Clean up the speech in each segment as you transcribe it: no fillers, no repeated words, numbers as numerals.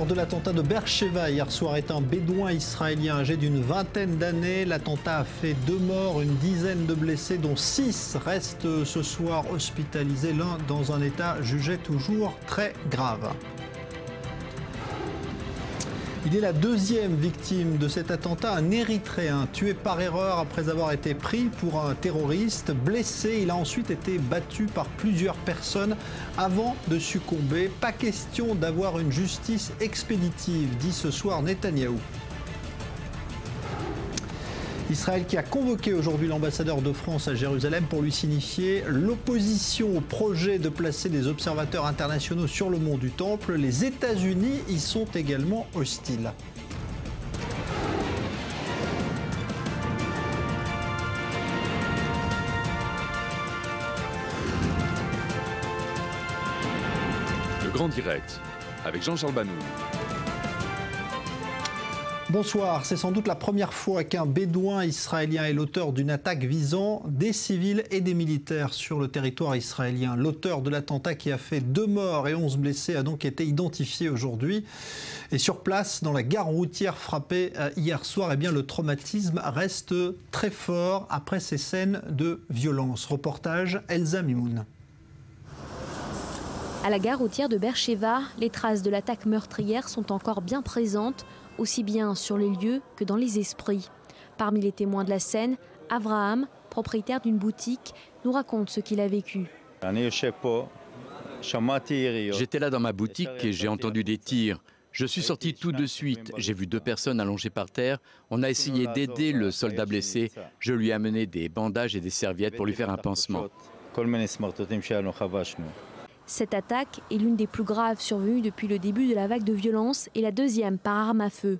de l'attentat de Beersheva hier soir est un bédouin israélien âgé d'une vingtaine d'années. L'attentat a fait 2 morts, une dizaine de blessés, dont 6 restent ce soir hospitalisés, l'un dans un état jugé toujours très grave. Il est la 2e victime de cet attentat, un Érythréen tué par erreur après avoir été pris pour un terroriste. Blessé, il a ensuite été battu par plusieurs personnes avant de succomber. Pas question d'avoir une justice expéditive, dit ce soir Netanyahou. Israël qui a convoqué aujourd'hui l'ambassadeur de France à Jérusalem pour lui signifier l'opposition au projet de placer des observateurs internationaux sur le mont du Temple. Les États-Unis y sont également hostiles. Le Grand Direct avec Jean-Charles Banou. Bonsoir, c'est sans doute la première fois qu'un bédouin israélien est l'auteur d'une attaque visant des civils et des militaires sur le territoire israélien. L'auteur de l'attentat qui a fait 2 morts et 11 blessés a donc été identifié aujourd'hui. Et sur place, dans la gare routière frappée hier soir, eh bien, le traumatisme reste très fort après ces scènes de violence. Reportage Elsa Mimoun. À la gare routière de Beersheva, les traces de l'attaque meurtrière sont encore bien présentes, aussi bien sur les lieux que dans les esprits. Parmi les témoins de la scène, Avraham, propriétaire d'une boutique, nous raconte ce qu'il a vécu. J'étais là dans ma boutique et j'ai entendu des tirs. Je suis sorti tout de suite. J'ai vu 2 personnes allongées par terre. On a essayé d'aider le soldat blessé. Je lui ai amené des bandages et des serviettes pour lui faire un pansement. Cette attaque est l'une des plus graves survenues depuis le début de la vague de violence et la 2e par arme à feu.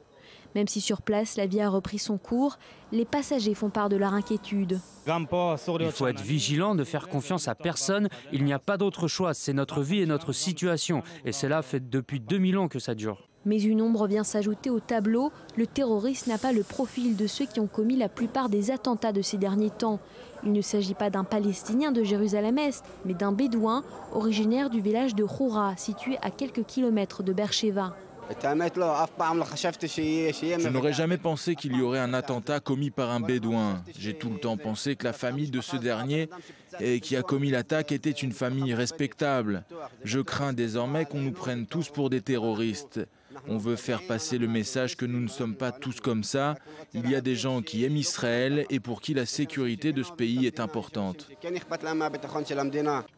Même si sur place, la vie a repris son cours, les passagers font part de leur inquiétude. Il faut être vigilant, ne faire confiance à personne. Il n'y a pas d'autre choix. C'est notre vie et notre situation. Et cela fait depuis 2000 ans que ça dure. Mais une ombre vient s'ajouter au tableau. Le terroriste n'a pas le profil de ceux qui ont commis la plupart des attentats de ces derniers temps. Il ne s'agit pas d'un Palestinien de Jérusalem-Est, mais d'un Bédouin originaire du village de Khoura, situé à quelques kilomètres de Beersheva. Je n'aurais jamais pensé qu'il y aurait un attentat commis par un bédouin. J'ai tout le temps pensé que la famille de ce dernier qui a commis l'attaque était une famille respectable. Je crains désormais qu'on nous prenne tous pour des terroristes. On veut faire passer le message que nous ne sommes pas tous comme ça. Il y a des gens qui aiment Israël et pour qui la sécurité de ce pays est importante.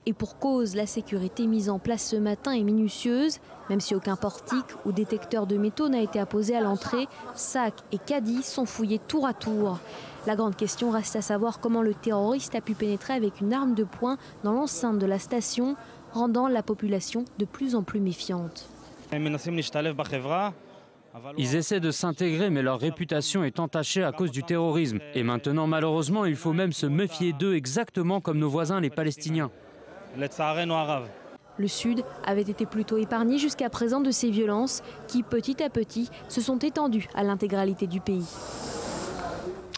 Et pour cause, la sécurité mise en place ce matin est minutieuse. Même si aucun portique ou détecteur de métaux n'a été apposé à l'entrée, sacs et caddies sont fouillés tour à tour. La grande question reste à savoir comment le terroriste a pu pénétrer avec une arme de poing dans l'enceinte de la station, rendant la population de plus en plus méfiante. Ils essaient de s'intégrer, mais leur réputation est entachée à cause du terrorisme. Et maintenant, malheureusement, il faut même se méfier d'eux exactement comme nos voisins les Palestiniens. Le Sud avait été plutôt épargné jusqu'à présent de ces violences qui, petit à petit, se sont étendues à l'intégralité du pays.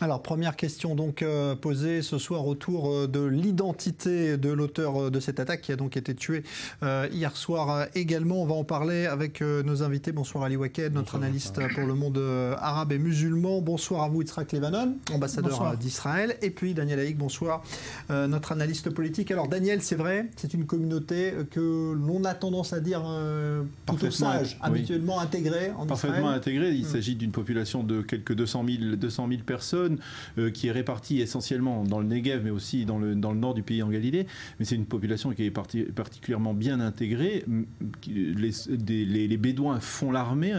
Alors, première question donc posée ce soir autour de l'identité de l'auteur de cette attaque qui a donc été tué hier soir également. On va en parler avec nos invités. Bonsoir Ali Waked, notre analyste pour le monde arabe et musulman. Bonsoir à vous Yitzhak Lebanon, ambassadeur d'Israël. Et puis Daniel Haïk, bonsoir, notre analyste politique. Alors Daniel, c'est vrai, c'est une communauté que l'on a tendance à dire plutôt sage, habituellement intégrée en Israël. Parfaitement intégrée. Il s'agit d'une population de quelques 200 000 personnes. Qui est répartie essentiellement dans le Negev, mais aussi dans le nord du pays en Galilée. Mais c'est une population qui est particulièrement bien intégrée. Les Bédouins font l'armée,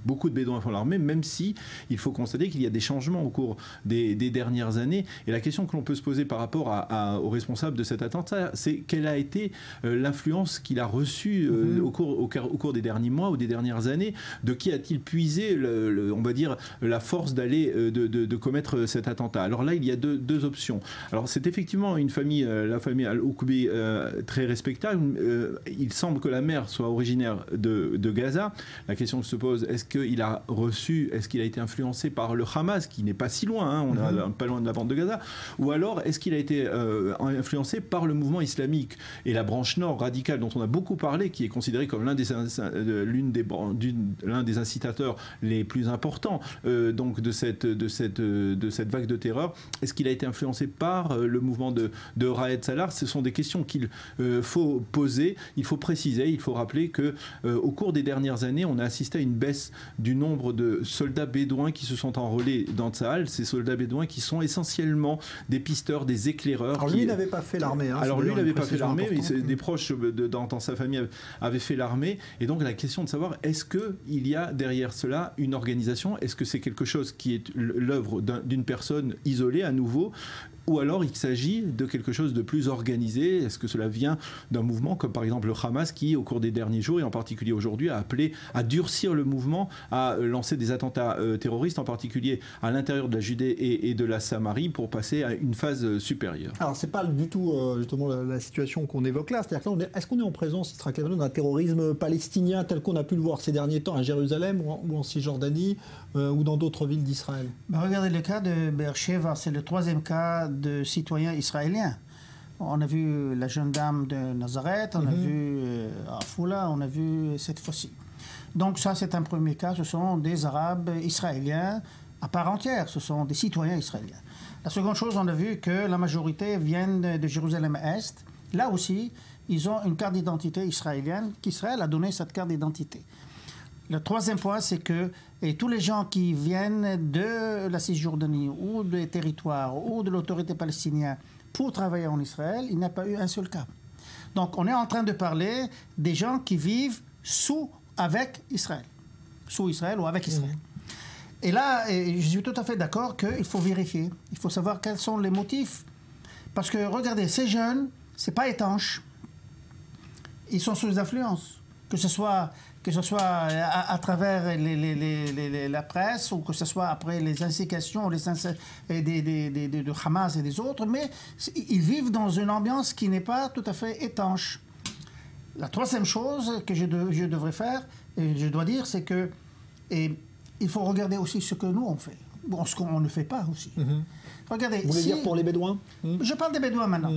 beaucoup de Bédouins font l'armée, même si il faut constater qu'il y a des changements au cours des dernières années. Et la question que l'on peut se poser par rapport aux responsables de cet attentat, c'est quelle a été l'influence qu'il a reçue au cours des derniers mois ou des dernières années. De qui a-t-il puisé, on va dire, la force d'aller de commettre cet attentat. Alors là, il y a deux options. Alors c'est effectivement une famille, la famille Al-Oukbi, très respectable. Il semble que la mère soit originaire de Gaza. La question se pose, est-ce qu'il a reçu, est-ce qu'il a été influencé par le Hamas, qui n'est pas si loin, hein, on est pas loin de la bande de Gaza, ou alors est-ce qu'il a été influencé par le mouvement islamique et la branche nord radicale dont on a beaucoup parlé, qui est considéré comme l'un des incitateurs les plus importants donc de cette vague de terreur. Est-ce qu'il a été influencé par le mouvement de Raed Salah? Ce sont des questions qu'il faut poser, il faut préciser, il faut rappeler que au cours des dernières années, on a assisté à une baisse du nombre de soldats bédouins qui se sont enrôlés dans Tsahal. Ces soldats bédouins qui sont essentiellement des pisteurs, des éclaireurs. Alors lui, il n'avait pas fait l'armée. Hein, alors lui, il n'avait pas fait l'armée, mais des proches dans sa famille avaient fait l'armée. Et donc la question de savoir, est-ce qu'il y a derrière cela une organisation? Est-ce que c'est quelque chose qui est l'œuvre d'une personne isolée à nouveau, ou alors il s'agit de quelque chose de plus organisé? Est-ce que cela vient d'un mouvement comme par exemple le Hamas, qui au cours des derniers jours et en particulier aujourd'hui a appelé à durcir le mouvement, à lancer des attentats terroristes, en particulier à l'intérieur de la Judée et de la Samarie, pour passer à une phase supérieure? Alors c'est pas du tout justement la situation qu'on évoque là, c'est-à-dire que là, est-ce qu'on est en présence d'un terrorisme palestinien tel qu'on a pu le voir ces derniers temps à Jérusalem ou en Cisjordanie ou dans d'autres villes d'Israël? Regardez le cas de Beersheva, c'est le 3e cas de citoyens israéliens. On a vu la jeune dame de Nazareth, on a vu Afoula, on a vu cette fois-ci. Donc ça, c'est un premier cas, ce sont des Arabes israéliens à part entière, ce sont des citoyens israéliens. La seconde chose, on a vu que la majorité viennent de Jérusalem-Est. Là aussi, ils ont une carte d'identité israélienne, qu'Israël a donné cette carte d'identité. Le troisième point, c'est que tous les gens qui viennent de la Cisjordanie ou des territoires ou de l'autorité palestinienne pour travailler en Israël, il n'y a pas eu un seul cas. Donc on est en train de parler des gens qui vivent avec Israël. Sous Israël ou avec Israël. Et là, je suis tout à fait d'accord qu'il faut vérifier. Il faut savoir quels sont les motifs. Parce que, regardez, ces jeunes, ce n'est pas étanche. Ils sont sous influence. Que ce soit à travers la presse ou que ce soit après les instigations de Hamas et des autres, mais ils vivent dans une ambiance qui n'est pas tout à fait étanche. La troisième chose que je devrais faire, et je dois dire, c'est que il faut regarder aussi ce que nous on fait. Bon, ce qu'on ne fait pas aussi. Regardez, vous voulez dire pour les Bédouins? Je parle des Bédouins maintenant.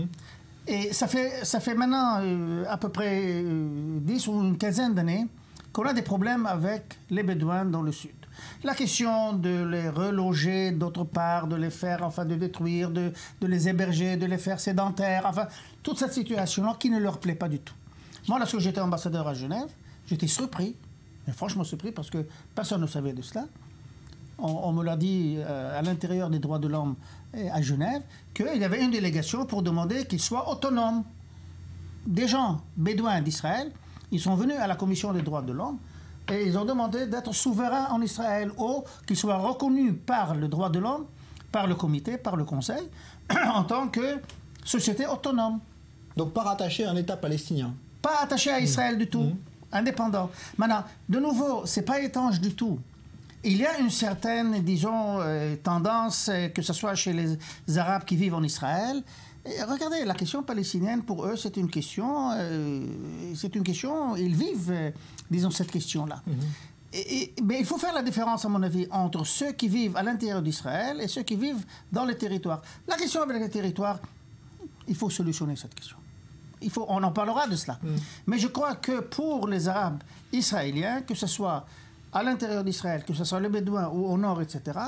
Et ça fait maintenant à peu près 10 ou une quinzaine d'années qu'on a des problèmes avec les Bédouins dans le sud. La question de les reloger d'autre part, de les faire, enfin de détruire, de les héberger, de les faire sédentaires, enfin toute cette situation-là qui ne leur plaît pas du tout. Moi, lorsque j'étais ambassadeur à Genève, j'étais surpris, mais franchement surpris parce que personne ne savait de cela. On me l'a dit à l'intérieur des droits de l'homme à Genève, qu'il y avait une délégation pour demander qu'ils soient autonomes. Des gens bédouins d'Israël, ils sont venus à la commission des droits de l'homme et ils ont demandé d'être souverains en Israël ou qu'ils soient reconnus par le droit de l'homme, par le comité, par le conseil, en tant que société autonome. Donc pas rattaché à un État palestinien? Pas attaché à Israël du tout, indépendant. Maintenant, de nouveau, ce n'est pas étanche du tout. Il y a une certaine, disons, tendance, que ce soit chez les Arabes qui vivent en Israël. Et regardez, la question palestinienne, pour eux, c'est une question, ils vivent, disons, cette question-là. Mais il faut faire la différence, à mon avis, entre ceux qui vivent à l'intérieur d'Israël et ceux qui vivent dans les territoires. La question avec les territoires, il faut solutionner cette question. On en parlera de cela. Mais je crois que pour les Arabes israéliens, que ce soit à l'intérieur d'Israël, que ce soit les Bédouins ou au nord, etc.,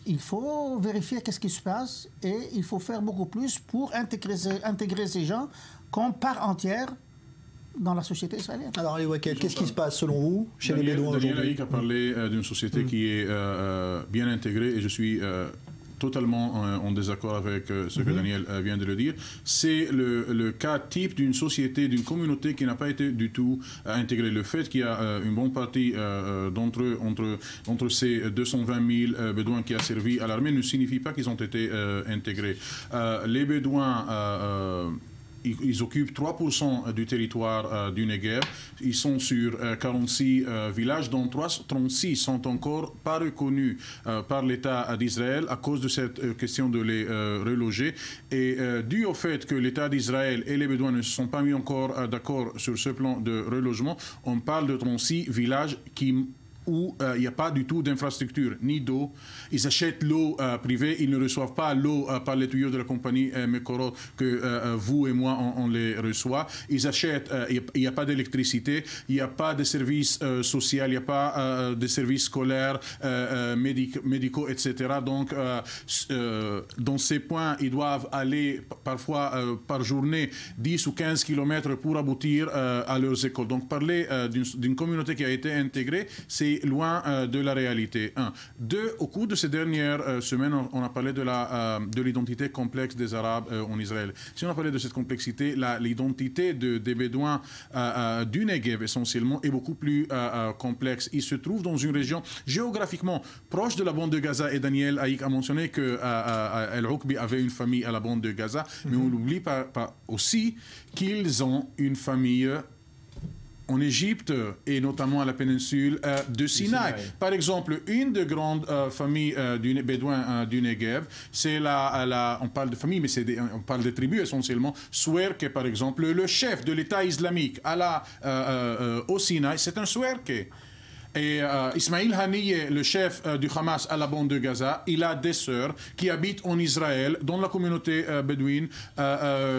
il faut vérifier qu'est-ce qui se passe et il faut faire beaucoup plus pour intégrer ces gens comme part entière dans la société israélienne. Alors, Ali Wakel, qu'est-ce qui se passe selon vous chez les Bédouins aujourd'hui? Daniel Haïk a parlé d'une société qui est bien intégrée et je suis totalement en désaccord avec ce que Daniel vient de le dire. C'est le cas type d'une société, d'une communauté qui n'a pas été du tout intégrée. Le fait qu'il y a une bonne partie entre ces 220 000 Bédouins qui a servi à l'armée ne signifie pas qu'ils ont été intégrés. Les Bédouins ils occupent 3% du territoire du Negev. Ils sont sur 46 villages, dont 36 sont encore pas reconnus par l'État d'Israël à cause de cette question de les reloger. Et dû au fait que l'État d'Israël et les Bédouins ne se sont pas mis encore d'accord sur ce plan de relogement, on parle de 36 villages où il n'y a pas du tout d'infrastructure, ni d'eau. Ils achètent l'eau privée, ils ne reçoivent pas l'eau par les tuyaux de la compagnie Mekorot que vous et moi, on les reçoit. Ils achètent, il n'y a pas d'électricité, il n'y a pas de services sociaux, il n'y a pas de services scolaires, médicaux, etc. Donc, dans ces points, ils doivent aller parfois par journée 10 ou 15 kilomètres pour aboutir à leurs écoles. Donc, parler d'une communauté qui a été intégrée, c'est loin de la réalité. 1. 2. Au cours de ces dernières semaines, on a parlé de l'identité complexe des Arabes en Israël. Si on a parlé de cette complexité, l'identité des Bédouins du Negev essentiellement est beaucoup plus complexe. Ils se trouvent dans une région géographiquement proche de la bande de Gaza, et Daniel Haïk a mentionné que El-Oukbi avait une famille à la bande de Gaza, mais on n'oublie pas aussi qu'ils ont une famille en Égypte et notamment à la péninsule de Sinaï. Par exemple, une des grandes familles du Bédouins du Negev, c'est on parle de famille, mais on parle de tribus essentiellement. Souerke, par exemple, le chef de l'État islamique au Sinaï, c'est un Souerke. Et Ismail Haniyeh, le chef du Hamas à la bande de Gaza, il a des sœurs qui habitent en Israël, dans la communauté bédouine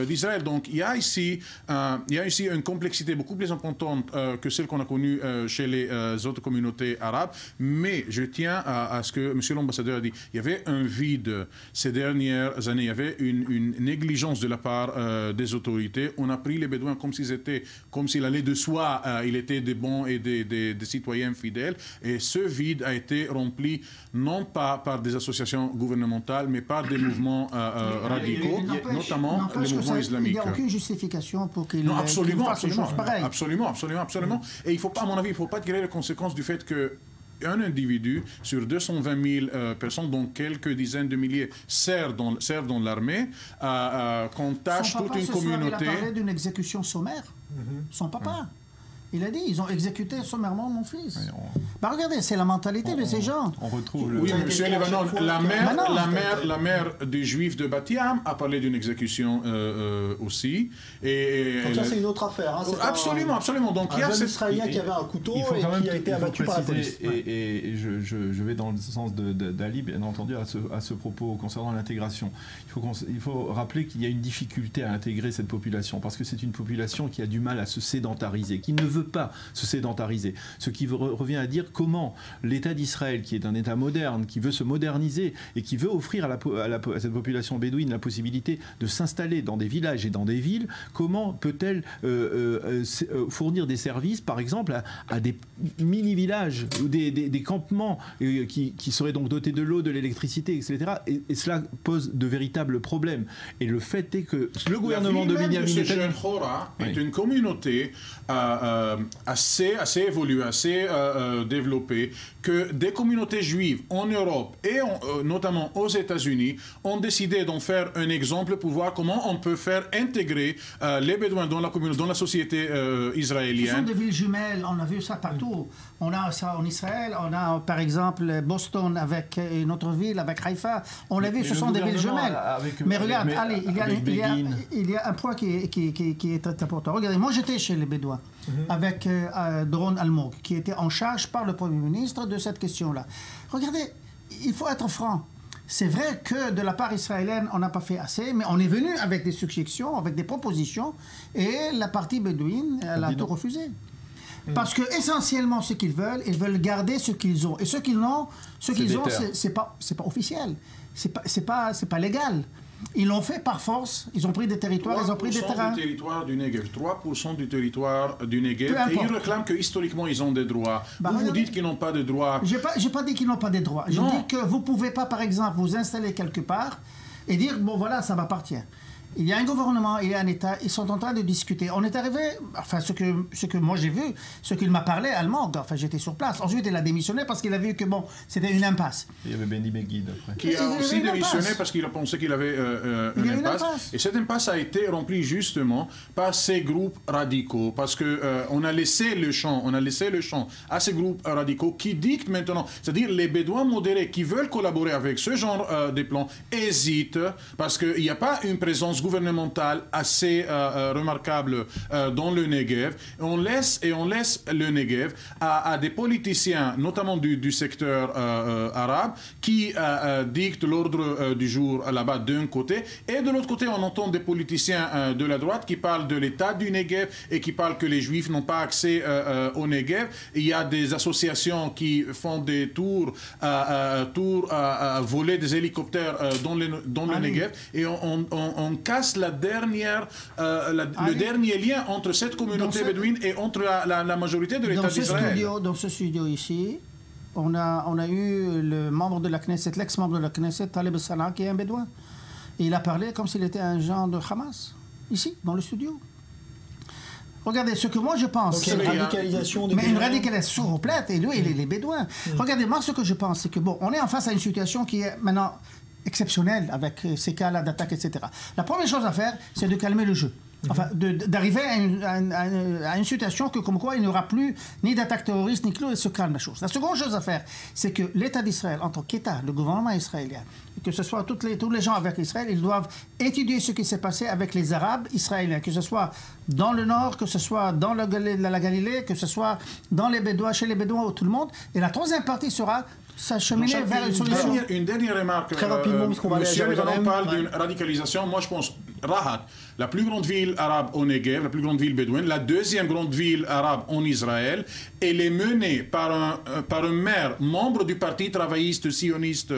d'Israël. Donc il y a ici une complexité beaucoup plus importante que celle qu'on a connue chez les autres communautés arabes. Mais je tiens à ce que M. l'ambassadeur a dit, il y avait un vide ces dernières années, il y avait une négligence de la part des autorités. On a pris les Bédouins comme s'il allait de soi, il était des bons et des citoyens fidèles. Et ce vide a été rempli non pas par des associations gouvernementales, mais par des mouvements radicaux, notamment les mouvements islamiques. Il n'y a aucune justification pour qu'il fasse une chose pareille. Absolument. Et il faut pas, à mon avis, il ne faut pas tirer les conséquences du fait que un individu sur 220 000 personnes, dont quelques dizaines de milliers servent dans l'armée, qu'on tâche toute une communauté. Il a parlé d'une exécution sommaire. Son papa. Il a dit, ils ont exécuté sommairement mon fils. Regardez, c'est la mentalité de ces gens. On retrouve Oui, M. Levanon, la mère des Juifs de Bat-Yam a parlé d'une exécution aussi. Donc ça, c'est une autre affaire. Hein. Absolument. Donc, il y a un Israélien qui avait un couteau et qui a été abattu par la police. Et je vais dans le sens d'Ali, bien entendu, à ce propos concernant l'intégration. Il faut rappeler qu'il y a une difficulté à intégrer cette population, parce que c'est une population qui a du mal à se sédentariser, qui ne veut pas se sédentariser. Ce qui revient à dire comment l'État d'Israël, qui est un État moderne, qui veut se moderniser et qui veut offrir à cette population bédouine la possibilité de s'installer dans des villages et dans des villes, comment peut-elle fournir des services, par exemple, à des mini-villages ou des campements qui seraient donc dotés de l'eau, de l'électricité, etc. Et cela pose de véritables problèmes. Et le fait est que le gouvernement de Benjamin Netanyahu est une communauté assez évoluée, assez développée, que des communautés juives en Europe et notamment aux États-Unis ont décidé d'en faire un exemple pour voir comment on peut faire intégrer les Bédouins dans la société israélienne. Ce sont des villes jumelles, on a vu ça partout. On a ça en Israël, on a par exemple Boston avec une autre ville, avec Haïfa. On l'a vu, ce sont des villes jumelles. Mais regarde, allez, il y a un point qui est très important. Regardez, moi j'étais chez les Bédouins avec Doron Almog, qui était en charge par le Premier ministre de cette question-là. Regardez, il faut être franc. C'est vrai que de la part israélienne, on n'a pas fait assez, mais on est venu avec des suggestions, avec des propositions, et la partie bédouine, elle a tout refusé. Parce que essentiellement, ce qu'ils veulent, ils veulent garder ce qu'ils ont. Et ce qu'ils ont, c'est pas officiel. C'est pas légal. Ils l'ont fait par force, ils ont pris des territoires, ils ont pris des terrains. 3% du territoire du Negev, 3% du territoire du Negev, et ils réclament que historiquement ils ont des droits. Vous dites qu'ils n'ont pas de droits. J'ai pas dit qu'ils n'ont pas de droits. Je dis que vous pouvez pas, par exemple, vous installer quelque part et dire, bon voilà, ça m'appartient. Il y a un gouvernement, il y a un État, ils sont en train de discuter. On est arrivé, enfin ce que moi j'ai vu, ce qu'il m'a parlé allemand, enfin j'étais sur place. Ensuite il a démissionné parce qu'il a vu que bon, c'était une impasse. Il y avait Benny Begid après. Qui a aussi démissionné parce qu'il a pensé qu'il avait une impasse. Et cette impasse a été remplie justement par ces groupes radicaux, parce que on a laissé le champ à ces groupes radicaux qui dictent maintenant, c'est-à-dire les Bédouins modérés qui veulent collaborer avec ce genre de plans hésitent parce qu'il n'y a pas une présence gouvernementale assez remarquable dans le Negev. On laisse le Negev à des politiciens, notamment du secteur arabe, qui dictent l'ordre du jour là-bas d'un côté, et de l'autre côté on entend des politiciens de la droite qui parlent de l'état du Negev et qui parlent que les Juifs n'ont pas accès au Negev. Il y a des associations qui font des tours à voler des hélicoptères dans le Negev, et on casse le dernier lien entre cette communauté bédouine et entre la majorité de l'État d'Israël. Dans ce studio ici, on a eu le membre de la Knesset, l'ex-membre de la Knesset, Taleb Salah, qui est un bédouin. Et il a parlé comme s'il était un agent de Hamas, ici, dans le studio. Regardez, ce que moi je pense... C'est une radicalisation des bédouins. Mais une radicalisation complète, et lui, il est les bédouins. Regardez, moi ce que je pense, c'est que bon, on est en face à une situation qui est maintenant exceptionnelle, avec ces cas-là d'attaque, etc. La première chose à faire, c'est de calmer le jeu. Enfin, d'arriver à une situation que, comme quoi, il n'y aura plus ni d'attaque terroriste, ni que se calme la chose. La seconde chose à faire, c'est que l'État d'Israël, en tant qu'État, le gouvernement israélien, que ce soit tous les gens avec Israël, ils doivent étudier ce qui s'est passé avec les Arabes israéliens, que ce soit dans le nord, que ce soit dans la Galilée, que ce soit dans les Bédouins, chez les Bédouins ou tout le monde. Et la troisième partie sera s'acheminer vers une solution. Une dernière remarque. Très rapidement, parce qu'on va aller à Jérusalem. On parle d'une radicalisation. Moi, je pense Rahat, la plus grande ville arabe au Negev, la plus grande ville bédouine, la deuxième grande ville arabe en Israël, elle est menée par un maire, membre du parti travailliste sioniste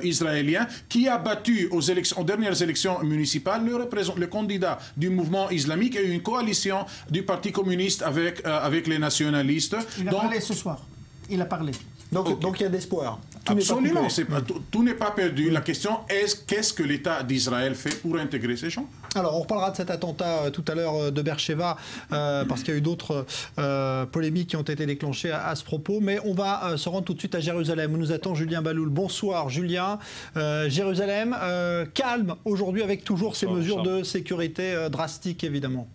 israélien, qui a battu aux dernières élections municipales le candidat du mouvement islamique et une coalition du parti communiste avec les nationalistes. Il a parlé ce soir. Il a parlé. Donc il y a de l'espoir. Absolument, tout n'est pas perdu. La question est qu'est-ce que l'État d'Israël fait pour intégrer ces gens? Alors on reparlera de cet attentat tout à l'heure de Beersheva, parce qu'il y a eu d'autres polémiques qui ont été déclenchées à ce propos, mais on va se rendre tout de suite à Jérusalem où nous attend Julien Baloul. Bonsoir Julien. Jérusalem, calme aujourd'hui avec toujours ces mesures de sécurité drastiques évidemment.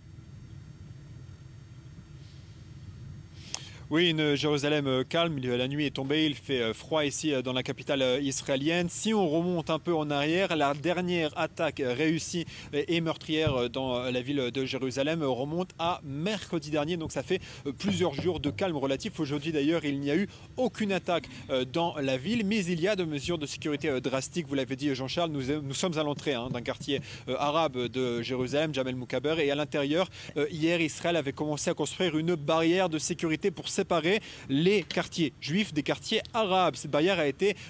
Oui, une Jérusalem calme, la nuit est tombée, il fait froid ici dans la capitale israélienne. Si on remonte un peu en arrière, la dernière attaque réussie et meurtrière dans la ville de Jérusalem remonte à mercredi dernier, donc ça fait plusieurs jours de calme relatif. Aujourd'hui d'ailleurs, il n'y a eu aucune attaque dans la ville, mais il y a des mesures de sécurité drastiques. Vous l'avez dit Jean-Charles, nous sommes à l'entrée d'un quartier arabe de Jérusalem, Jamel Moukaber, et à l'intérieur, hier, Israël avait commencé à construire une barrière de sécurité pour séparer les quartiers juifs des quartiers arabes.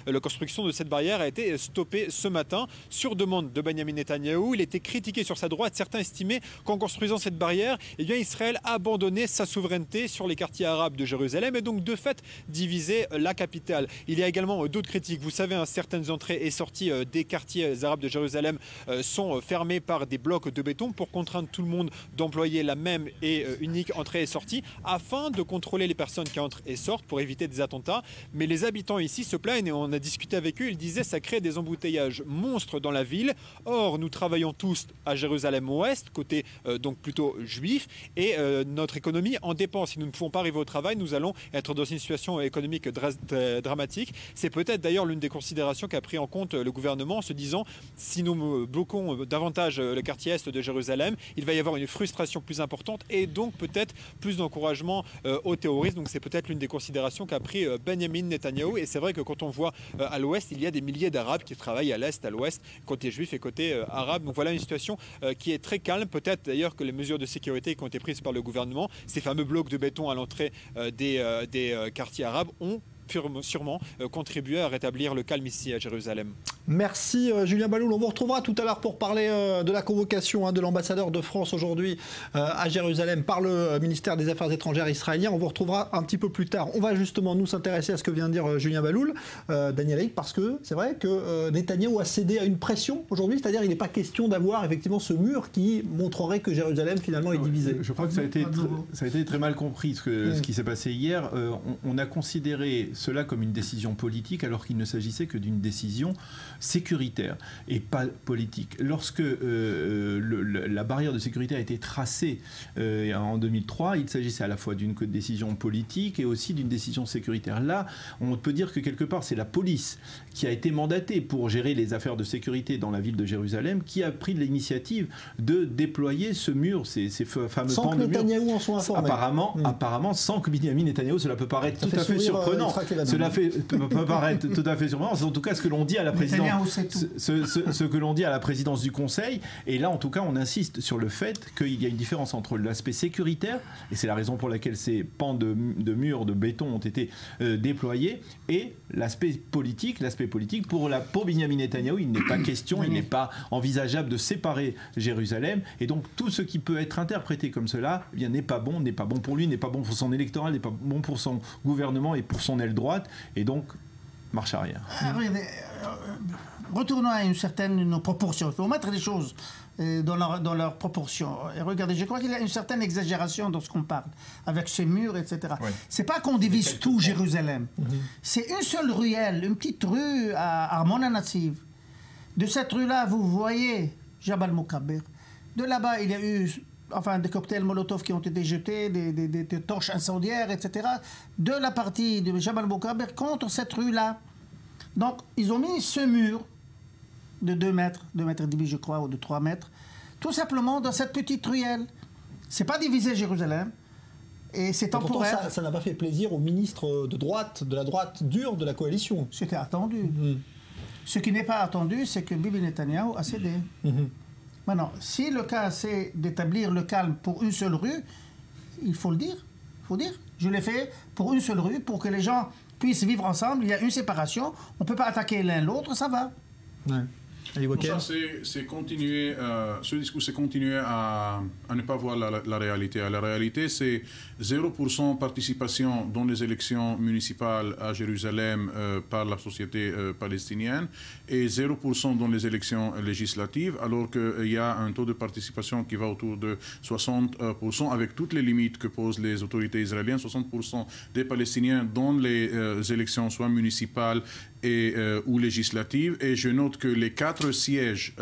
La construction de cette barrière a été stoppée ce matin sur demande de Benjamin Netanyahou. Il était critiqué sur sa droite. Certains estimaient qu'en construisant cette barrière, Israël a abandonné sa souveraineté sur les quartiers arabes de Jérusalem et donc de fait divisé la capitale. Il y a également d'autres critiques. Vous savez, certaines entrées et sorties des quartiers arabes de Jérusalem sont fermées par des blocs de béton pour contraindre tout le monde d'employer la même et unique entrée et sortie afin de contrôler les personnes qui entrent et sortent pour éviter des attentats. Mais les habitants ici se plaignent et on a discuté avec eux. Ils disaient que ça crée des embouteillages monstres dans la ville. Or, nous travaillons tous à Jérusalem-Ouest, côté donc plutôt juif, et notre économie en dépend. Si nous ne pouvons pas arriver au travail, nous allons être dans une situation économique dramatique. C'est peut-être d'ailleurs l'une des considérations qu'a pris en compte le gouvernement en se disant si nous bloquons davantage le quartier est de Jérusalem, il va y avoir une frustration plus importante et donc peut-être plus d'encouragement au terrorisme. Donc c'est peut-être l'une des considérations qu'a pris Benjamin Netanyahou. Et c'est vrai que quand on voit à l'ouest, il y a des milliers d'Arabes qui travaillent à l'est, à l'ouest, côté juif et côté arabe. Donc voilà une situation qui est très calme. Peut-être d'ailleurs que les mesures de sécurité qui ont été prises par le gouvernement, ces fameux blocs de béton à l'entrée des quartiers arabes, ont sûrement contribué à rétablir le calme ici à Jérusalem. Merci Julien Baloul. On vous retrouvera tout à l'heure pour parler de la convocation de l'ambassadeur de France aujourd'hui à Jérusalem par le ministère des Affaires étrangères israélien. On vous retrouvera un petit peu plus tard. On va justement nous s'intéresser à ce que vient de dire Julien Baloul, Daniel Haïk, parce que c'est vrai que Netanyahou a cédé à une pression aujourd'hui, c'est-à-dire il n'est pas question d'avoir effectivement ce mur qui montrerait que Jérusalem finalement est divisée. Je crois que ça a été très mal compris ce qui s'est passé hier. On a considéré cela comme une décision politique alors qu'il ne s'agissait que d'une décision sécuritaire et pas politique. Lorsque la barrière de sécurité a été tracée en 2003, il s'agissait à la fois d'une décision politique et aussi d'une décision sécuritaire. Là, on peut dire que quelque part, c'est la police qui a été mandatée pour gérer les affaires de sécurité dans la ville de Jérusalem qui a pris l'initiative de déployer ce mur, ces fameux pans de mur. Sans que Netanyahou en soit informé. Apparemment, sans que Benjamin Netanyahou, cela peut paraître tout à fait surprenant. Cela peut paraître tout à fait surprenant. C'est en tout cas ce que l'on dit à la présidence. Ce que l'on dit à la présidence du Conseil. Et là, en tout cas, on insiste sur le fait qu'il y a une différence entre l'aspect sécuritaire, et c'est la raison pour laquelle ces pans de murs de béton ont été déployés, et l'aspect politique. L'aspect politique, pour Benjamin Netanyahou, il n'est pas question, il n'est pas envisageable de séparer Jérusalem. Et donc, tout ce qui peut être interprété comme cela, eh bien, n'est pas bon pour lui, n'est pas bon pour son électorat, n'est pas bon pour son gouvernement et pour son aile droite. Et donc, marche arrière. Retournons à une certaine proportion. Il faut mettre les choses dans leur proportion. Et regardez, je crois qu'il y a une certaine exagération dans ce qu'on parle, avec ces murs, etc. Oui. C'est pas qu'on divise tout Jérusalem. C'est une seule ruelle, une petite rue à Armon HaNatziv. De cette rue-là, vous voyez Jabal Moukaber. De là-bas, il y a eu des cocktails Molotov qui ont été jetés, des torches incendiaires, etc. De la partie de Jabal Moukaber contre cette rue-là. Donc, ils ont mis ce mur de 2 mètres et demi, je crois, ou de 3 mètres, tout simplement dans cette petite ruelle. C'est pas divisé Jérusalem, et c'est temporaire. Pourtant, ça n'a pas fait plaisir au ministre de la droite dure de la coalition. C'était attendu. Ce qui n'est pas attendu, c'est que Bibi Netanyahou a cédé. Maintenant, si le cas, c'est d'établir le calme pour une seule rue, il faut le dire. Je l'ai fait pour une seule rue, pour que les gens puissent vivre ensemble. Il y a une séparation. On ne peut pas attaquer l'un l'autre, ça va. Ouais. Ça, c'est continuer, ce discours, c'est continuer à ne pas voir la réalité. La réalité, c'est 0% participation dans les élections municipales à Jérusalem par la société palestinienne et 0% dans les élections législatives, alors qu'il y a un taux de participation qui va autour de 60%, avec toutes les limites que posent les autorités israéliennes. 60% des Palestiniens dans les élections, soit municipales ou législatives. Et je note que les 4 sièges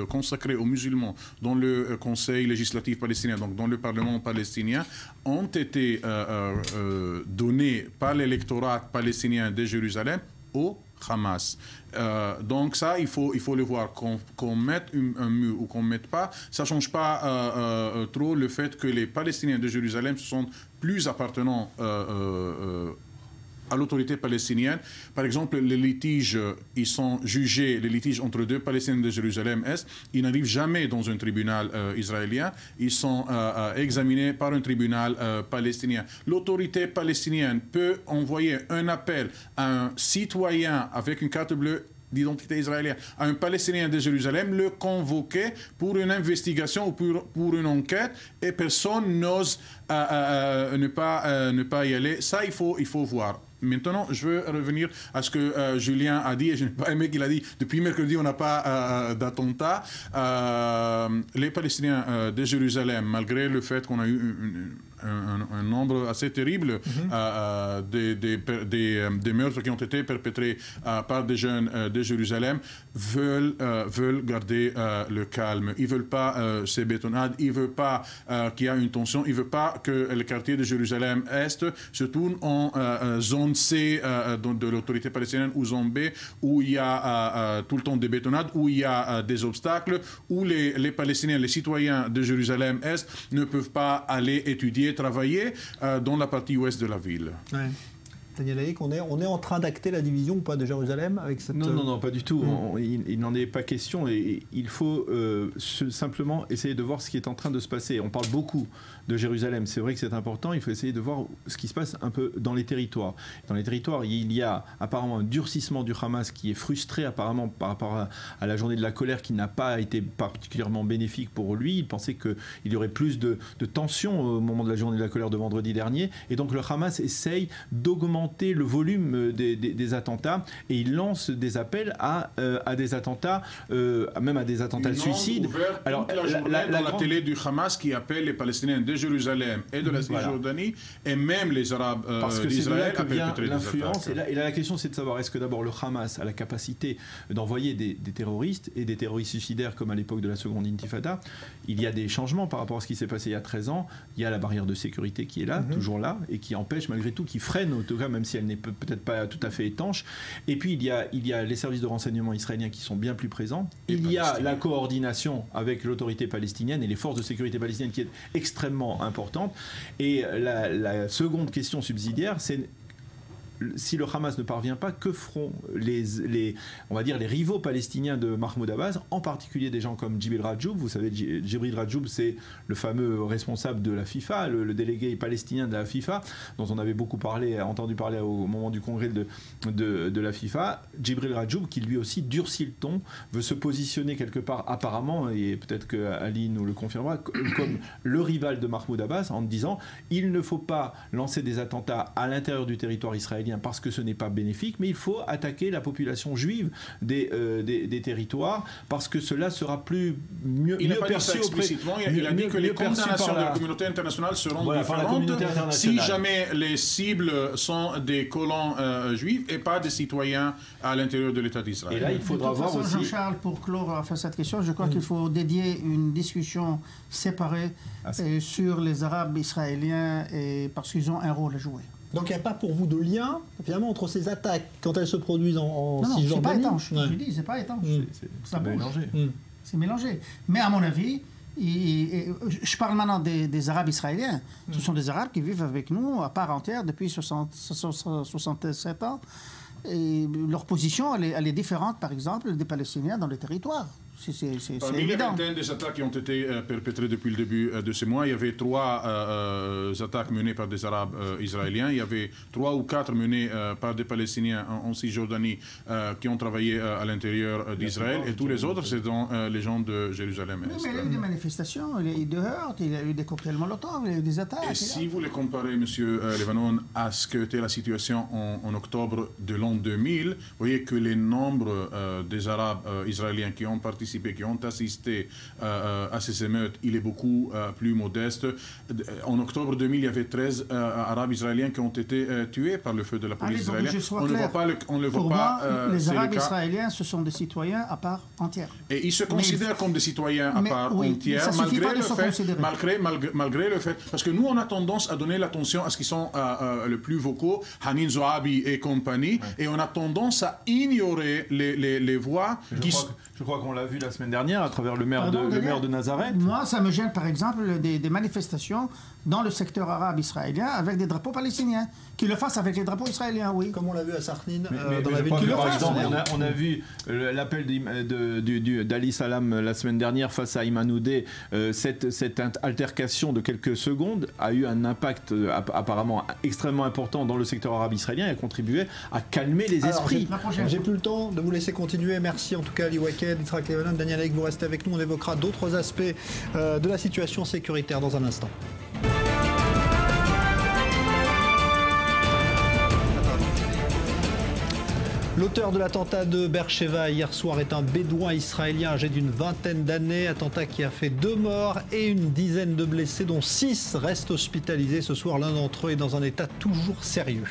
consacrés aux musulmans dans le Conseil législatif palestinien, donc dans le Parlement palestinien, ont été donnés par l'électorat palestinien de Jérusalem au Hamas. Donc ça, il faut le voir. Qu'on mette un mur ou qu'on ne mette pas, ça ne change pas trop le fait que les Palestiniens de Jérusalem se sont plus appartenant à l'autorité palestinienne. Par exemple, les litiges, ils sont jugés, les litiges entre 2 Palestiniens de Jérusalem-Est, ils n'arrivent jamais dans un tribunal israélien, ils sont examinés par un tribunal palestinien. L'autorité palestinienne peut envoyer un appel à un citoyen avec une carte bleue d'identité israélienne, à un Palestinien de Jérusalem, le convoquer pour une investigation ou pour une enquête, et personne n'ose ne pas y aller. Ça, il faut voir. Maintenant, je veux revenir à ce que Julien a dit, et je n'ai pas aimé qu'il a dit depuis mercredi, on n'a pas d'attentat. Les Palestiniens de Jérusalem, malgré le fait qu'on a eu un nombre assez terrible des meurtres qui ont été perpétrés par des jeunes de Jérusalem, veulent garder le calme. Ils ne veulent pas ces bétonnades, ils ne veulent pas qu'il y ait une tension, ils ne veulent pas que le quartier de Jérusalem-Est se tourne en zone C de l'autorité palestinienne ou zone B, où il y a tout le temps des bétonnades, où il y a des obstacles, où les Palestiniens, les citoyens de Jérusalem-Est ne peuvent pas aller étudier, travailler dans la partie ouest de la ville. Ouais. Daniel Haïk, on est en train d'acter la division ou pas de Jérusalem avec cette... Non, pas du tout. Il n'en est pas question et il faut simplement essayer de voir ce qui est en train de se passer. On parle beaucoup de Jérusalem, c'est vrai que c'est important, il faut essayer de voir ce qui se passe un peu dans les territoires. Dans les territoires, il y a apparemment un durcissement du Hamas qui est frustré apparemment par rapport à la journée de la colère qui n'a pas été particulièrement bénéfique pour lui. Il pensait qu'il y aurait plus de tension au moment de la journée de la colère de vendredi dernier et donc le Hamas essaye d'augmenter le volume des attentats et il lance des appels à des attentats, même à des attentats de suicide. Alors, la télé du Hamas qui appelle les Palestiniens de Jérusalem et de la Cisjordanie et même les Arabes d'Israël à perpétrer l'influence. Et là, la question, c'est de savoir est-ce que d'abord le Hamas a la capacité d'envoyer des terroristes et des terroristes suicidaires comme à l'époque de la seconde intifada. Il y a des changements par rapport à ce qui s'est passé il y a 13 ans. Il y a la barrière de sécurité qui est là, toujours là, et qui empêche malgré tout, qui freine en tout cas, même si elle n'est peut-être pas tout à fait étanche. Et puis il y a les services de renseignement israéliens qui sont bien plus présents. Il y a la coordination avec l'autorité palestinienne et les forces de sécurité palestiniennes qui est extrêmement importante. Et la seconde question subsidiaire, c'est si le Hamas ne parvient pas, que feront on va dire les rivaux palestiniens de Mahmoud Abbas, en particulier des gens comme Djibril Rajoub. Vous savez, Djibril Rajoub, c'est le fameux responsable de la FIFA, le délégué palestinien de la FIFA, dont on avait beaucoup entendu parler au moment du congrès de la FIFA. Djibril Rajoub, qui lui aussi durcit le ton, veut se positionner quelque part apparemment, et peut-être que Ali nous le confirmera, comme le rival de Mahmoud Abbas, en disant il ne faut pas lancer des attentats à l'intérieur du territoire israélien parce que ce n'est pas bénéfique, mais il faut attaquer la population juive des territoires parce que cela sera mieux perçu explicitement. Il a dit que les condamnations de la communauté internationale seront différentes si jamais les cibles sont des colons juifs et pas des citoyens à l'intérieur de l'État d'Israël. Et là, il faudra voir aussi... Jean-Charles, pour clore cette question, je crois qu'il faut dédier une discussion séparée sur les Arabes israéliens parce qu'ils ont un rôle à jouer. Donc il n'y a pas pour vous de lien finalement entre ces attaques quand elles se produisent en Cisjordanie. Non, c'est pas étanche. Je dis, c'est pas étanche. C'est mélangé. C'est mélangé. Mais à mon avis, je parle maintenant des Arabes israéliens. Ce sont des Arabes qui vivent avec nous à part entière depuis 67 ans. Et leur position, elle est différente, par exemple, des Palestiniens dans les territoires. C'est parmi évident. Les vingtaines des attaques qui ont été perpétrées depuis le début de ce mois, il y avait 3 attaques menées par des Arabes israéliens. Il y avait 3 ou 4 menées par des Palestiniens en Cisjordanie qui ont travaillé à l'intérieur d'Israël. Et tous les autres, c'est dans les gens de Jérusalem-Est. Mais il y a eu des manifestations, il y a eu des heurts, il y a eu des cocktails Molotov, il y a eu des attaques. Et si vous les comparez, M. Levanon, à ce qu'était la situation en octobre de l'an 2000, vous voyez que les nombres des Arabes israéliens qui ont participé, qui ont assisté à ces émeutes, il est beaucoup plus modeste. En octobre 2000, il y avait 13 Arabes israéliens qui ont été tués par le feu de la police israélienne. On ne le voit pas. Les Arabes israéliens, ce sont des citoyens à part entière. Et ils se considèrent comme des citoyens à part entière, malgré le fait, parce que nous, on a tendance à donner l'attention à ce qui sont le plus vocaux, Hanin Zohabi et compagnie, et on a tendance à ignorer les voix Je crois qu'on l'a vu la semaine dernière à travers le maire de Nazareth. Moi, ça me gêne par exemple des manifestations dans le secteur arabe israélien avec des drapeaux palestiniens. Qu'ils le fassent avec les drapeaux israéliens, oui. Comme on l'a vu à Sarnin, dans la ville. Par exemple, on a vu l'appel d'Ali Salam la semaine dernière face à Ayman Oudeh. Cette altercation de quelques secondes a eu un impact apparemment extrêmement important dans le secteur arabe israélien et a contribué à calmer les esprits. J'ai plus le temps de vous laisser continuer. Merci en tout cas Ali Waked, Yitzhak Levanon, Daniel Haïk, vous restez avec nous. On évoquera d'autres aspects de la situation sécuritaire dans un instant. L'auteur de l'attentat de Beersheva hier soir est un bédouin israélien âgé d'une vingtaine d'années. Attentat qui a fait 2 morts et une dizaine de blessés, dont 6 restent hospitalisés. Ce soir, l'un d'entre eux est dans un état toujours sérieux.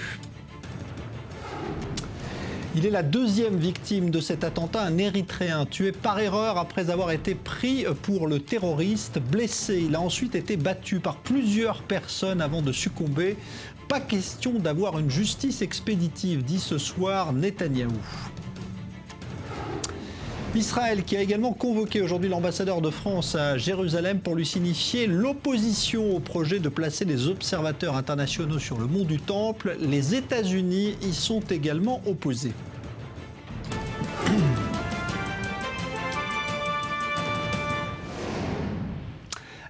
Il est la 2e victime de cet attentat, un Érythréen tué par erreur après avoir été pris pour le terroriste. Blessé, il a ensuite été battu par plusieurs personnes avant de succomber. Pas question d'avoir une justice expéditive, dit ce soir Netanyahou. Israël qui a également convoqué aujourd'hui l'ambassadeur de France à Jérusalem pour lui signifier l'opposition au projet de placer des observateurs internationaux sur le mont du Temple. Les États-Unis y sont également opposés.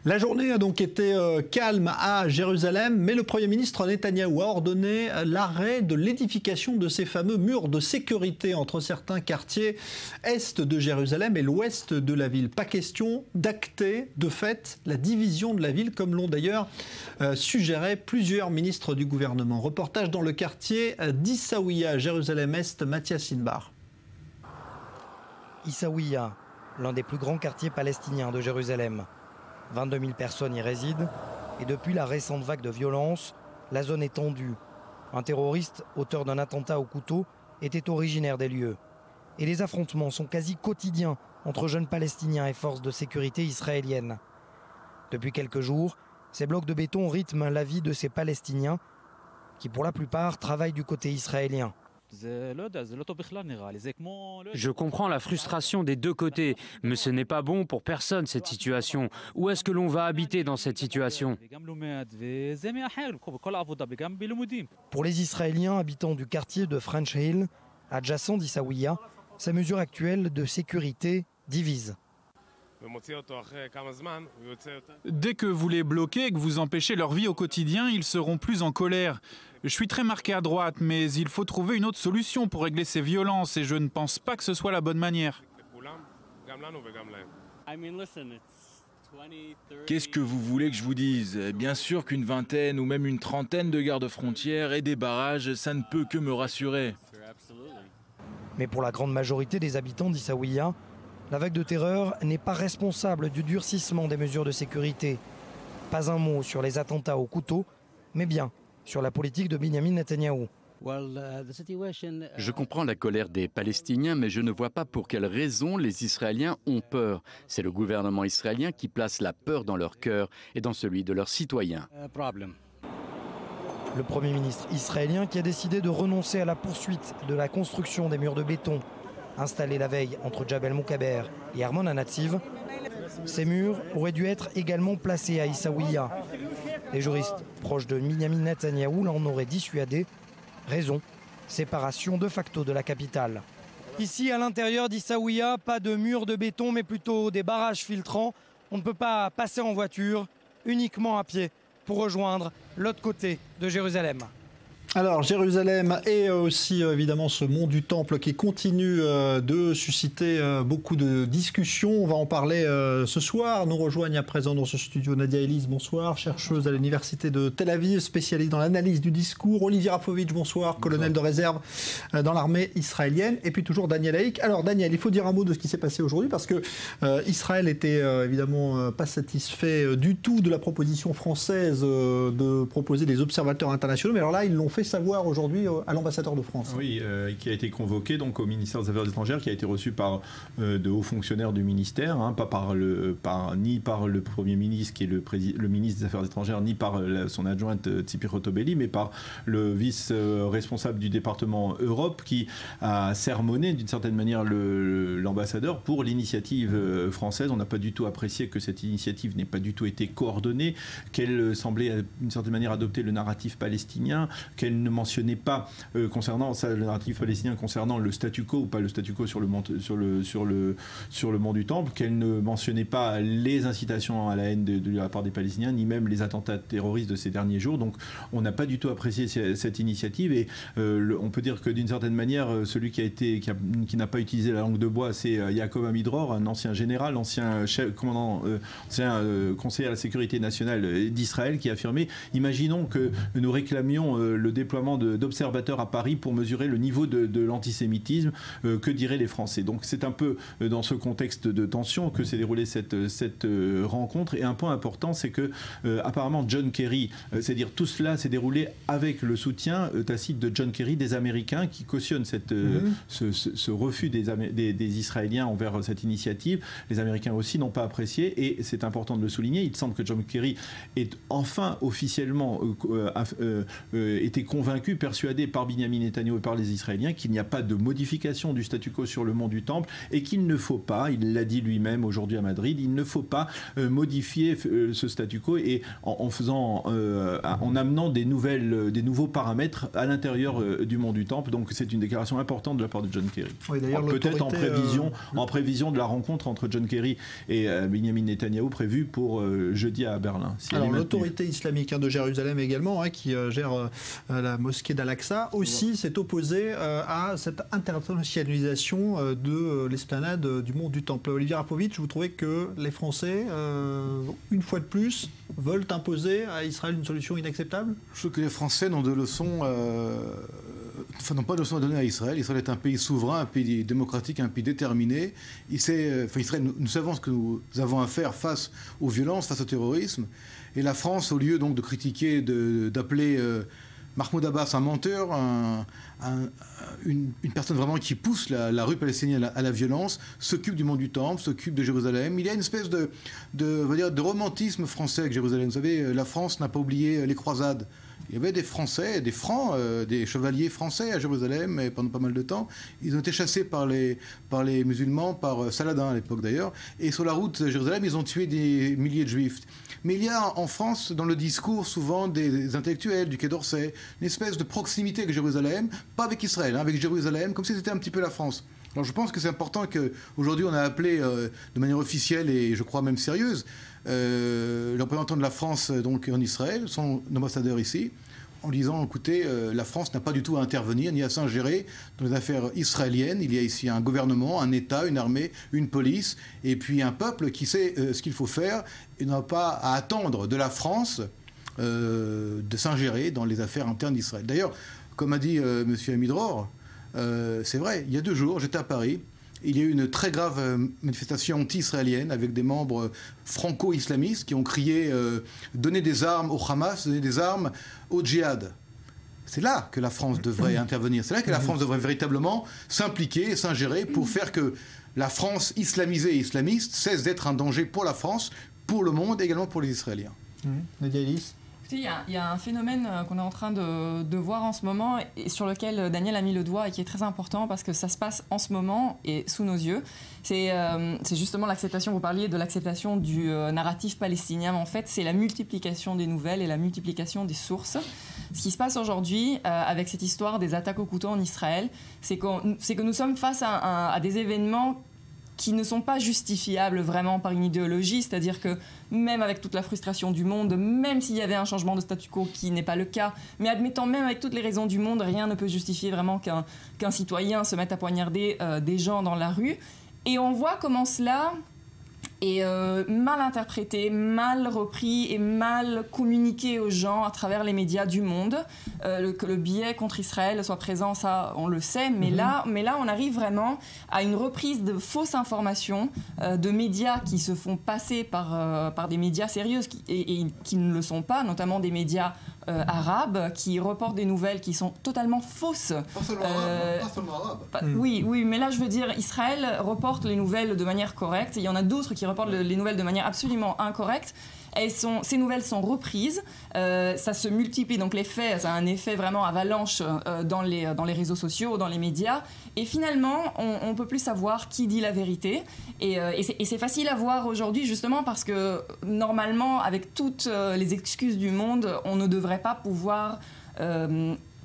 La journée a donc été calme à Jérusalem, mais le Premier ministre Netanyahou a ordonné l'arrêt de l'édification de ces fameux murs de sécurité entre certains quartiers est de Jérusalem et l'ouest de la ville. Pas question d'acter de fait la division de la ville, comme l'ont d'ailleurs suggéré plusieurs ministres du gouvernement. Reportage dans le quartier d'Issaouia, Jérusalem-Est, Mathias Inbar. Issaouia, l'un des plus grands quartiers palestiniens de Jérusalem. 22 000 personnes y résident et depuis la récente vague de violence, la zone est tendue. Un terroriste, auteur d'un attentat au couteau, était originaire des lieux. Et les affrontements sont quasi quotidiens entre jeunes Palestiniens et forces de sécurité israéliennes. Depuis quelques jours, ces blocs de béton rythment la vie de ces Palestiniens qui, pour la plupart, travaillent du côté israélien. Je comprends la frustration des deux côtés, mais ce n'est pas bon pour personne cette situation. Où est-ce que l'on va habiter dans cette situation? Pour les Israéliens habitants du quartier de French Hill, adjacent d'Issaouia, ces mesures actuelles de sécurité divisent. Dès que vous les bloquez et que vous empêchez leur vie au quotidien, ils seront plus en colère. Je suis très marqué à droite, mais il faut trouver une autre solution pour régler ces violences et je ne pense pas que ce soit la bonne manière. Qu'est-ce que vous voulez que je vous dise? Bien sûr qu'une vingtaine ou même une trentaine de gardes-frontières et des barrages, ça ne peut que me rassurer. Mais pour la grande majorité des habitants d'Issaouia, la vague de terreur n'est pas responsable du durcissement des mesures de sécurité. Pas un mot sur les attentats au couteau, mais bien sur la politique de Benjamin Netanyahou. Je comprends la colère des Palestiniens, mais je ne vois pas pour quelles raisons les Israéliens ont peur. C'est le gouvernement israélien qui place la peur dans leur cœur et dans celui de leurs citoyens. Le Premier ministre israélien qui a décidé de renoncer à la poursuite de la construction des murs de béton installés la veille entre Jabal Moukaber et Armon HaNatsiv. Ces murs auraient dû être également placés à Issaouia. Les juristes proches de Benjamin Netanyahou l'en auraient dissuadé. Raison, séparation de facto de la capitale. Ici, à l'intérieur d'Issaouia, pas de murs de béton, mais plutôt des barrages filtrants. On ne peut pas passer en voiture, uniquement à pied, pour rejoindre l'autre côté de Jérusalem. Alors Jérusalem et aussi évidemment ce mont du Temple qui continue de susciter beaucoup de discussions. On va en parler ce soir. Nous rejoignent à présent dans ce studio Nadia Elise, bonsoir, chercheuse à l'université de Tel Aviv, spécialiste dans l'analyse du discours. Olivier Rafovitch, bonsoir, colonel de réserve dans l'armée israélienne. Et puis toujours Daniel Haïk. Alors Daniel, il faut dire un mot de ce qui s'est passé aujourd'hui parce que Israël était évidemment pas satisfait du tout de la proposition française de proposer des observateurs internationaux. Mais alors là, ils l'ont fait savoir aujourd'hui à l'ambassadeur de France. Oui, qui a été convoqué donc au ministère des Affaires étrangères, qui a été reçu par de hauts fonctionnaires du ministère, hein, pas ni par le Premier ministre qui est le ministre des Affaires étrangères, ni par son adjointe Tzipi Hotobelli, mais par le vice-responsable du département Europe qui a sermonné d'une certaine manière l'ambassadeur pour l'initiative française. On n'a pas du tout apprécié que cette initiative n'ait pas du tout été coordonnée, qu'elle semblait d'une certaine manière adopter le narratif palestinien, qu'elle ne mentionnait pas concernant le narratif palestinien concernant le statu quo ou pas le statu quo sur le mont du Temple, qu'elle ne mentionnait pas les incitations à la haine de la part des Palestiniens, ni même les attentats terroristes de ces derniers jours. Donc on n'a pas du tout apprécié cette initiative et on peut dire que d'une certaine manière, celui qui n'a pas utilisé la langue de bois, c'est Yaakov Amidror, un ancien général, ancien commandant, ancien conseiller à la sécurité nationale d'Israël, qui a affirmé: imaginons que nous réclamions le déploiement d'observateurs à Paris pour mesurer le niveau de l'antisémitisme, que diraient les Français. Donc c'est un peu dans ce contexte de tension que s'est déroulée cette rencontre. Et un point important, c'est que apparemment John Kerry, c'est-à-dire tout cela s'est déroulé avec le soutien tacite de John Kerry, des Américains qui cautionnent ce refus des Israéliens envers cette initiative. Les Américains aussi n'ont pas apprécié et c'est important de le souligner. Il semble que John Kerry ait enfin officiellement été est convaincu, persuadé par Binyamin Netanyahou et par les Israéliens qu'il n'y a pas de modification du statu quo sur le mont du Temple et qu'il ne faut pas, il l'a dit lui-même aujourd'hui à Madrid, il ne faut pas modifier ce statu quo et en amenant des nouveaux paramètres à l'intérieur du mont du Temple. Donc c'est une déclaration importante de la part de John Kerry. Oui, peut-être en prévision de la rencontre entre John Kerry et Binyamin Netanyahou prévue pour jeudi à Berlin. Alors l'autorité islamique de Jérusalem également, qui gère la mosquée d'Al-Aqsa, aussi s'est opposée à cette internationalisation de l'esplanade du mont du Temple. Olivier Rapovitch, vous trouvez que les Français, une fois de plus, veulent imposer à Israël une solution inacceptable? Je trouve que les Français n'ont pas de leçons à donner à Israël. Israël est un pays souverain, un pays démocratique, un pays déterminé. Israël, nous savons ce que nous avons à faire face aux violences, face au terrorisme. Et la France, au lieu donc de critiquer, d'appeler Mahmoud Abbas un menteur, une personne vraiment qui pousse la rue palestinienne à la violence, s'occupe du mont du Temple, s'occupe de Jérusalem. Il y a une espèce de romantisme français avec Jérusalem. Vous savez, la France n'a pas oublié les croisades. Il y avait des Français, des Francs, des chevaliers français à Jérusalem et pendant pas mal de temps. Ils ont été chassés par les musulmans, par Saladin à l'époque d'ailleurs. Et sur la route de Jérusalem, ils ont tué des milliers de Juifs. Mais il y a en France, dans le discours, souvent des intellectuels du Quai d'Orsay, une espèce de proximité avec Jérusalem, pas avec Israël, avec Jérusalem, comme si c'était un petit peu la France. Alors je pense que c'est important qu'aujourd'hui on a appelé de manière officielle et je crois même sérieuse le représentant de la France donc en Israël, son ambassadeur ici, en disant écoutez, la France n'a pas du tout à intervenir ni à s'ingérer dans les affaires israéliennes. Il y a ici un gouvernement, un État, une armée, une police et puis un peuple qui sait ce qu'il faut faire et n'a pas à attendre de la France de s'ingérer dans les affaires internes d'Israël. D'ailleurs, comme a dit M. Amidror, c'est vrai, il y a 2 jours, j'étais à Paris, il y a eu une très grave manifestation anti-israélienne avec des membres franco-islamistes qui ont crié « Donnez des armes au Hamas, donnez des armes au djihad ». C'est là que la France devrait intervenir, c'est là que la France devrait véritablement s'impliquer et s'ingérer pour faire que la France islamisée et islamiste cesse d'être un danger pour la France, pour le monde et également pour les Israéliens. Nadia Ellis. Il y a un phénomène qu'on est en train de voir en ce moment et sur lequel Daniel a mis le doigt et qui est très important parce que ça se passe en ce moment et sous nos yeux. C'est justement l'acceptation, vous parliez de l'acceptation du narratif palestinien, mais en fait c'est la multiplication des nouvelles et la multiplication des sources. Ce qui se passe aujourd'hui avec cette histoire des attaques au couteau en Israël, c'est que nous sommes face à des événements qui ne sont pas justifiables vraiment par une idéologie, c'est-à-dire que même avec toute la frustration du monde, même s'il y avait un changement de statu quo qui n'est pas le cas, mais admettons même avec toutes les raisons du monde, rien ne peut justifier vraiment qu'un citoyen se mette à poignarder des gens dans la rue. Et on voit comment cela est mal interprété, mal repris et mal communiqué aux gens à travers les médias du monde. Que le biais contre Israël soit présent, ça on le sait, mais là on arrive vraiment à une reprise de fausses informations de médias qui se font passer par des médias sérieux et qui ne le sont pas, notamment des médias arabes qui reportent des nouvelles qui sont totalement fausses. Pas seulement arabes. Oui, mais là je veux dire, Israël reporte les nouvelles de manière correcte. Il y en a d'autres qui reportent les nouvelles de manière absolument incorrecte. Ces nouvelles sont reprises, ça se multiplie, donc les faits, ça a un effet vraiment avalanche dans les réseaux sociaux, dans les médias, et finalement, on ne peut plus savoir qui dit la vérité, et c'est facile à voir aujourd'hui justement parce que normalement, avec toutes les excuses du monde, on ne devrait pas pouvoir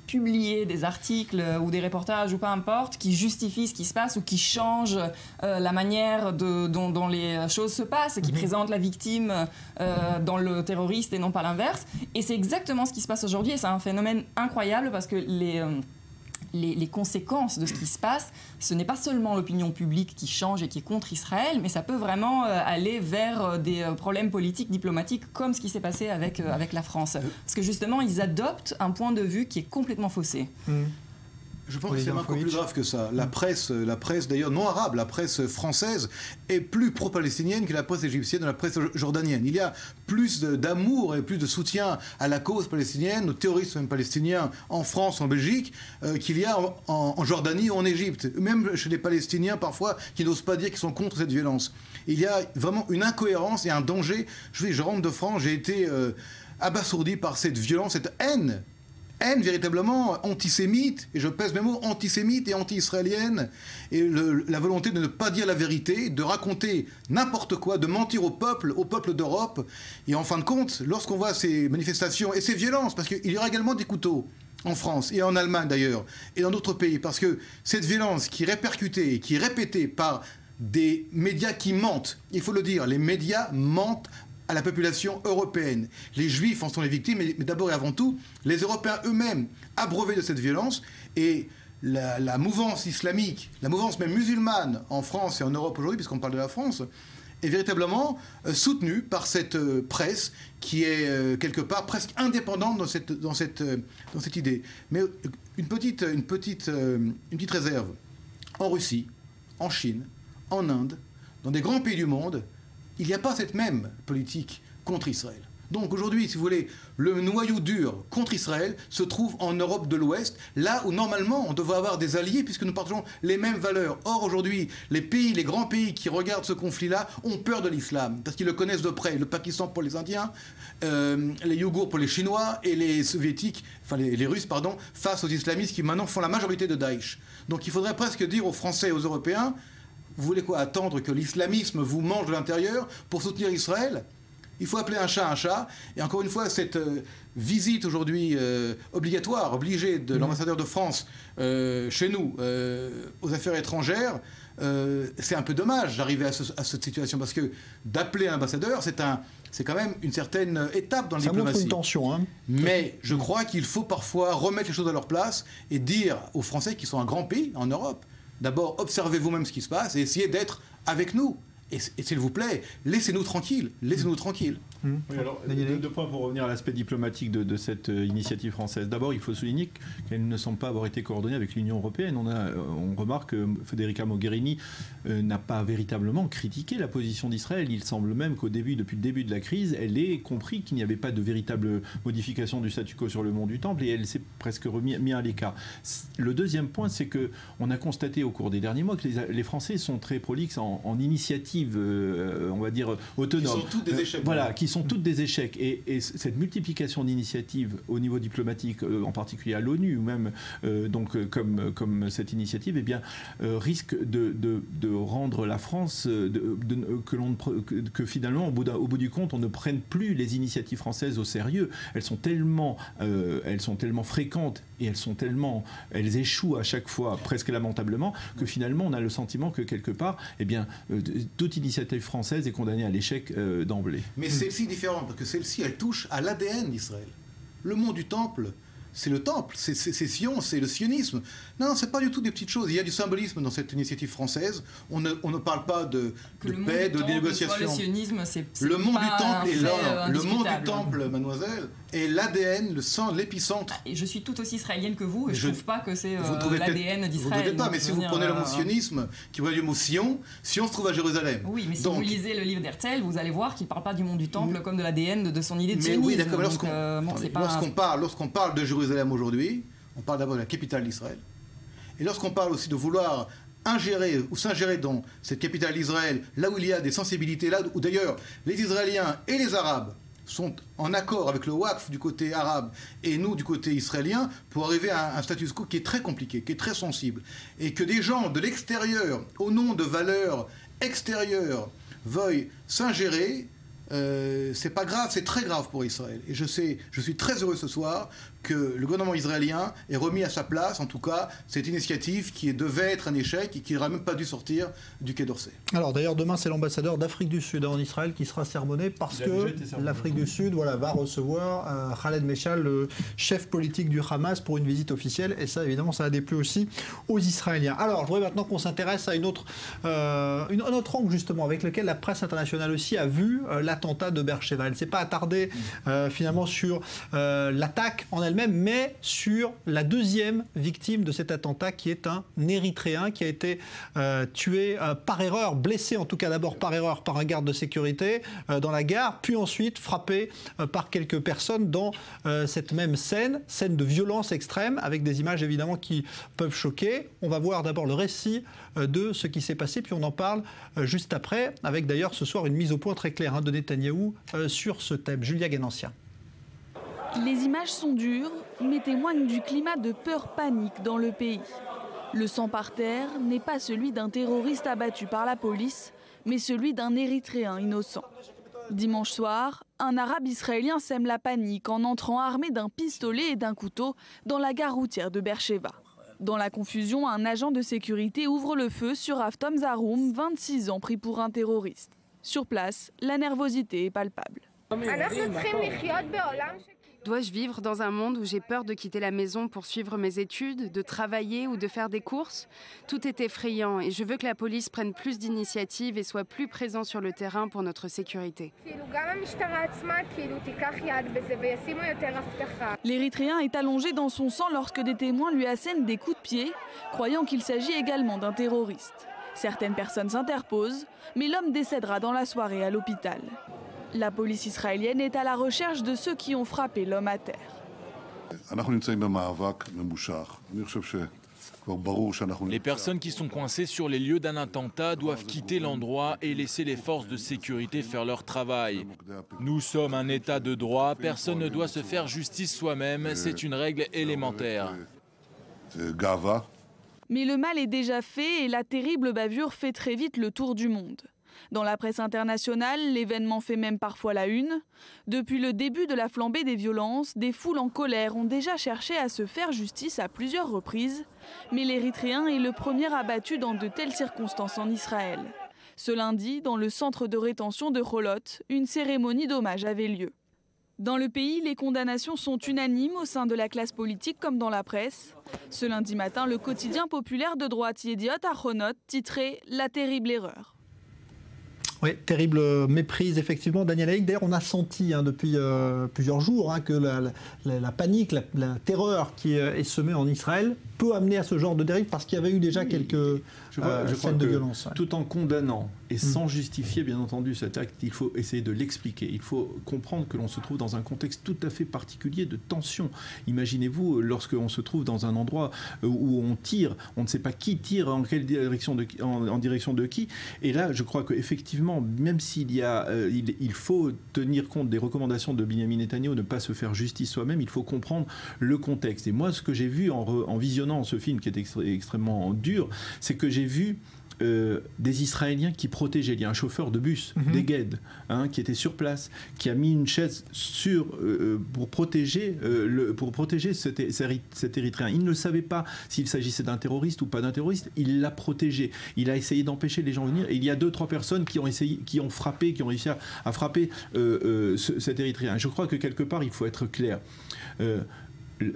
publier des articles ou des reportages ou peu importe qui justifient ce qui se passe ou qui changent la manière dont les choses se passent, qui présentent la victime dans le terroriste et non pas l'inverse. Et c'est exactement ce qui se passe aujourd'hui et c'est un phénomène incroyable parce que les conséquences de ce qui se passe, ce n'est pas seulement l'opinion publique qui change et qui est contre Israël, mais ça peut vraiment aller vers des problèmes politiques, diplomatiques, comme ce qui s'est passé avec la France. Parce que justement, ils adoptent un point de vue qui est complètement faussé. Je pense que c'est encore plus grave que ça. La presse d'ailleurs non arabe, la presse française est plus pro-palestinienne que la presse égyptienne ou la presse jordanienne. Il y a plus d'amour et plus de soutien à la cause palestinienne, au terrorisme palestinien en France, en Belgique, qu'il y a en Jordanie ou en Égypte. Même chez les Palestiniens parfois qui n'osent pas dire qu'ils sont contre cette violence. Il y a vraiment une incohérence et un danger. Je rentre de France, j'ai été abasourdi par cette violence, cette haine haine véritablement antisémite, et je pèse mes mots, antisémite et anti-israélienne, et la volonté de ne pas dire la vérité, de raconter n'importe quoi, de mentir au peuple d'Europe. Et en fin de compte, lorsqu'on voit ces manifestations et ces violences, parce qu'il y aura également des couteaux en France et en Allemagne d'ailleurs, et dans d'autres pays, parce que cette violence qui est répercutée, qui est répétée par des médias qui mentent, il faut le dire, les médias mentent à la population européenne. Les Juifs en sont les victimes, mais d'abord et avant tout, les Européens eux-mêmes, abreuvés de cette violence, et la mouvance islamique, la mouvance même musulmane en France et en Europe aujourd'hui, puisqu'on parle de la France, est véritablement soutenue par cette presse qui est quelque part presque indépendante dans cette idée. Mais une petite réserve. En Russie, en Chine, en Inde, dans des grands pays du monde, il n'y a pas cette même politique contre Israël. Donc aujourd'hui, si vous voulez, le noyau dur contre Israël se trouve en Europe de l'Ouest, là où normalement on devrait avoir des alliés puisque nous partageons les mêmes valeurs. Or aujourd'hui, les grands pays qui regardent ce conflit-là ont peur de l'islam parce qu'ils le connaissent de près. Le Pakistan pour les Indiens, les Ouïghours pour les Chinois et les Soviétiques, enfin les Russes, pardon, face aux islamistes qui maintenant font la majorité de Daesh. Donc il faudrait presque dire aux Français et aux Européens, vous voulez quoi, attendre que l'islamisme vous mange de l'intérieur pour soutenir Israël ? Il faut appeler un chat, et encore une fois, cette visite aujourd'hui obligatoire, obligée de l'ambassadeur de France chez nous, aux affaires étrangères, c'est un peu dommage d'arriver à cette situation, parce que d'appeler un ambassadeur, c'est quand même une certaine étape dans la diplomatie. Ça montre une tension, hein. Mais je crois qu'il faut parfois remettre les choses à leur place et dire aux Français qui sont un grand pays en Europe, d'abord observez vous-même ce qui se passe et essayez d'être avec nous. Et s'il vous plaît, laissez-nous tranquilles, laissez-nous tranquilles. Oui, alors, deux points pour revenir à l'aspect diplomatique de cette initiative française. D'abord, il faut souligner qu'elle ne semble pas avoir été coordonnée avec l'Union européenne. On remarque que Federica Mogherini n'a pas véritablement critiqué la position d'Israël. Il semble même depuis le début de la crise, elle ait compris qu'il n'y avait pas de véritable modification du statu quo sur le mont du Temple, et elle s'est presque mis à l'écart. Le deuxième point, c'est qu'on a constaté au cours des derniers mois que les Français sont très prolixes en initiatives, on va dire, autonomes. Qui sont toutes des échecs. Voilà, qui sont toutes des échecs. Et cette multiplication d'initiatives au niveau diplomatique, en particulier à l'ONU, ou même comme cette initiative, eh bien, risque de rendre la France, que finalement, au bout du compte, on ne prenne plus les initiatives françaises au sérieux. Elles sont tellement fréquentes et elles échouent à chaque fois, presque lamentablement, que finalement, on a le sentiment que quelque part, eh bien, toute initiative française est condamnée à l'échec d'emblée. Mais celle-ci est différente, parce que celle-ci, elle touche à l'ADN d'Israël. Le mont du Temple, c'est le temple, c'est Sion, c'est le sionisme. Non, c'est pas du tout des petites choses. Il y a du symbolisme dans cette initiative française. On ne parle pas de paix, de négociation. Le sionisme, c'est le mont du Temple est là. Le mont du Temple, mademoiselle, est l'ADN, le sang, l'épicentre. Et je suis tout aussi israélienne que vous, et je trouve pas que c'est l'ADN d'Israël. Vous ne trouvez pas, mais si vous prenez le mot sionisme, qui vient du mot Sion se trouve à Jérusalem. Oui, mais si vous lisez le livre d'Herzl, vous allez voir qu'il ne parle pas du mont du Temple comme de l'ADN de son idée de sionisme. Oui, d'accord, lorsqu'on parle de Jérusalem aujourd'hui, on parle d'abord de la capitale d'Israël. Et lorsqu'on parle aussi de vouloir ingérer ou s'ingérer dans cette capitale d'Israël, là où il y a des sensibilités, là où d'ailleurs les Israéliens et les Arabes sont en accord avec le Waqf du côté arabe et nous du côté israélien, pour arriver à un status quo qui est très compliqué, qui est très sensible. Et que des gens de l'extérieur, au nom de valeurs extérieures, veuillent s'ingérer, c'est pas grave, c'est très grave pour Israël. Et je suis très heureux ce soir que le gouvernement israélien ait remis à sa place, en tout cas, cette initiative qui devait être un échec et qui n'aurait même pas dû sortir du Quai d'Orsay. Alors d'ailleurs, demain, c'est l'ambassadeur d'Afrique du Sud en Israël qui sera sermonné parce que l'Afrique du Sud va recevoir Khaled Meshal, le chef politique du Hamas, pour une visite officielle. Et ça, évidemment, ça a déplu aussi aux Israéliens. Alors, je voudrais maintenant qu'on s'intéresse à un autre angle, justement, avec lequel la presse internationale aussi a vu l'attentat de Beersheva. Elle ne s'est pas attardée, finalement, sur l'attaque en elle-même, mais sur la deuxième victime de cet attentat, qui est un Érythréen qui a été tué par erreur, blessé en tout cas d'abord par erreur par un garde de sécurité dans la gare, puis ensuite frappé par quelques personnes dans cette même scène de violence extrême, avec des images évidemment qui peuvent choquer. On va voir d'abord le récit de ce qui s'est passé, puis on en parle juste après, avec d'ailleurs ce soir une mise au point très claire de Netanyahou sur ce thème. Julia Guénancien. Les images sont dures, mais témoignent du climat de peur-panique dans le pays. Le sang par terre n'est pas celui d'un terroriste abattu par la police, mais celui d'un Érythréen innocent. Dimanche soir, un Arabe israélien sème la panique en entrant armé d'un pistolet et d'un couteau dans la gare routière de Beersheva. Dans la confusion, un agent de sécurité ouvre le feu sur Avtom Zaroum, 26 ans, pris pour un terroriste. Sur place, la nervosité est palpable. Dois-je vivre dans un monde où j'ai peur de quitter la maison pour suivre mes études, de travailler ou de faire des courses? Tout est effrayant et je veux que la police prenne plus d'initiatives et soit plus présent sur le terrain pour notre sécurité. L'Érythréen est allongé dans son sang lorsque des témoins lui assènent des coups de pied, croyant qu'il s'agit également d'un terroriste. Certaines personnes s'interposent, mais l'homme décédera dans la soirée à l'hôpital. La police israélienne est à la recherche de ceux qui ont frappé l'homme à terre. Les personnes qui sont coincées sur les lieux d'un attentat doivent quitter l'endroit et laisser les forces de sécurité faire leur travail. Nous sommes un État de droit, personne ne doit se faire justice soi-même, c'est une règle élémentaire. Mais le mal est déjà fait et la terrible bavure fait très vite le tour du monde. Dans la presse internationale, l'événement fait même parfois la une. Depuis le début de la flambée des violences, des foules en colère ont déjà cherché à se faire justice à plusieurs reprises. Mais l'Érythréen est le premier abattu dans de telles circonstances en Israël. Ce lundi, dans le centre de rétention de Cholot, une cérémonie d'hommage avait lieu. Dans le pays, les condamnations sont unanimes au sein de la classe politique comme dans la presse. Ce lundi matin, le quotidien populaire de droite Yediot Ahronot titrait « La terrible erreur ». Oui, terrible méprise, effectivement, Daniel Haïk. D'ailleurs, on a senti depuis plusieurs jours que la panique, la terreur qui est semée en Israël peut amener à ce genre de dérive parce qu'il y avait eu déjà quelques scènes de violence. Ouais. Tout en condamnant et sans justifier, bien entendu, cet acte, il faut essayer de l'expliquer. Il faut comprendre que l'on se trouve dans un contexte tout à fait particulier de tension. Imaginez-vous, lorsqu'on se trouve dans un endroit où on tire, on ne sait pas qui tire, en quelle direction en direction de qui. Et là, je crois qu'effectivement, même s'il y a, il faut tenir compte des recommandations de Benyamin Netanyahu, ne pas se faire justice soi-même, il faut comprendre le contexte. Et moi, ce que j'ai vu en visionnant ce film qui est extrêmement dur, c'est que j'ai vu des Israéliens qui protégeaient. Il y a un chauffeur de bus, d'Eged, qui était sur place, qui a mis une chaise pour protéger cet Érythréen. Il ne savait pas s'il s'agissait d'un terroriste ou pas d'un terroriste. Il l'a protégé. Il a essayé d'empêcher les gens de venir. Et il y a 2-3 personnes qui ont réussi à frapper cet Érythréen. Je crois que quelque part, il faut être clair.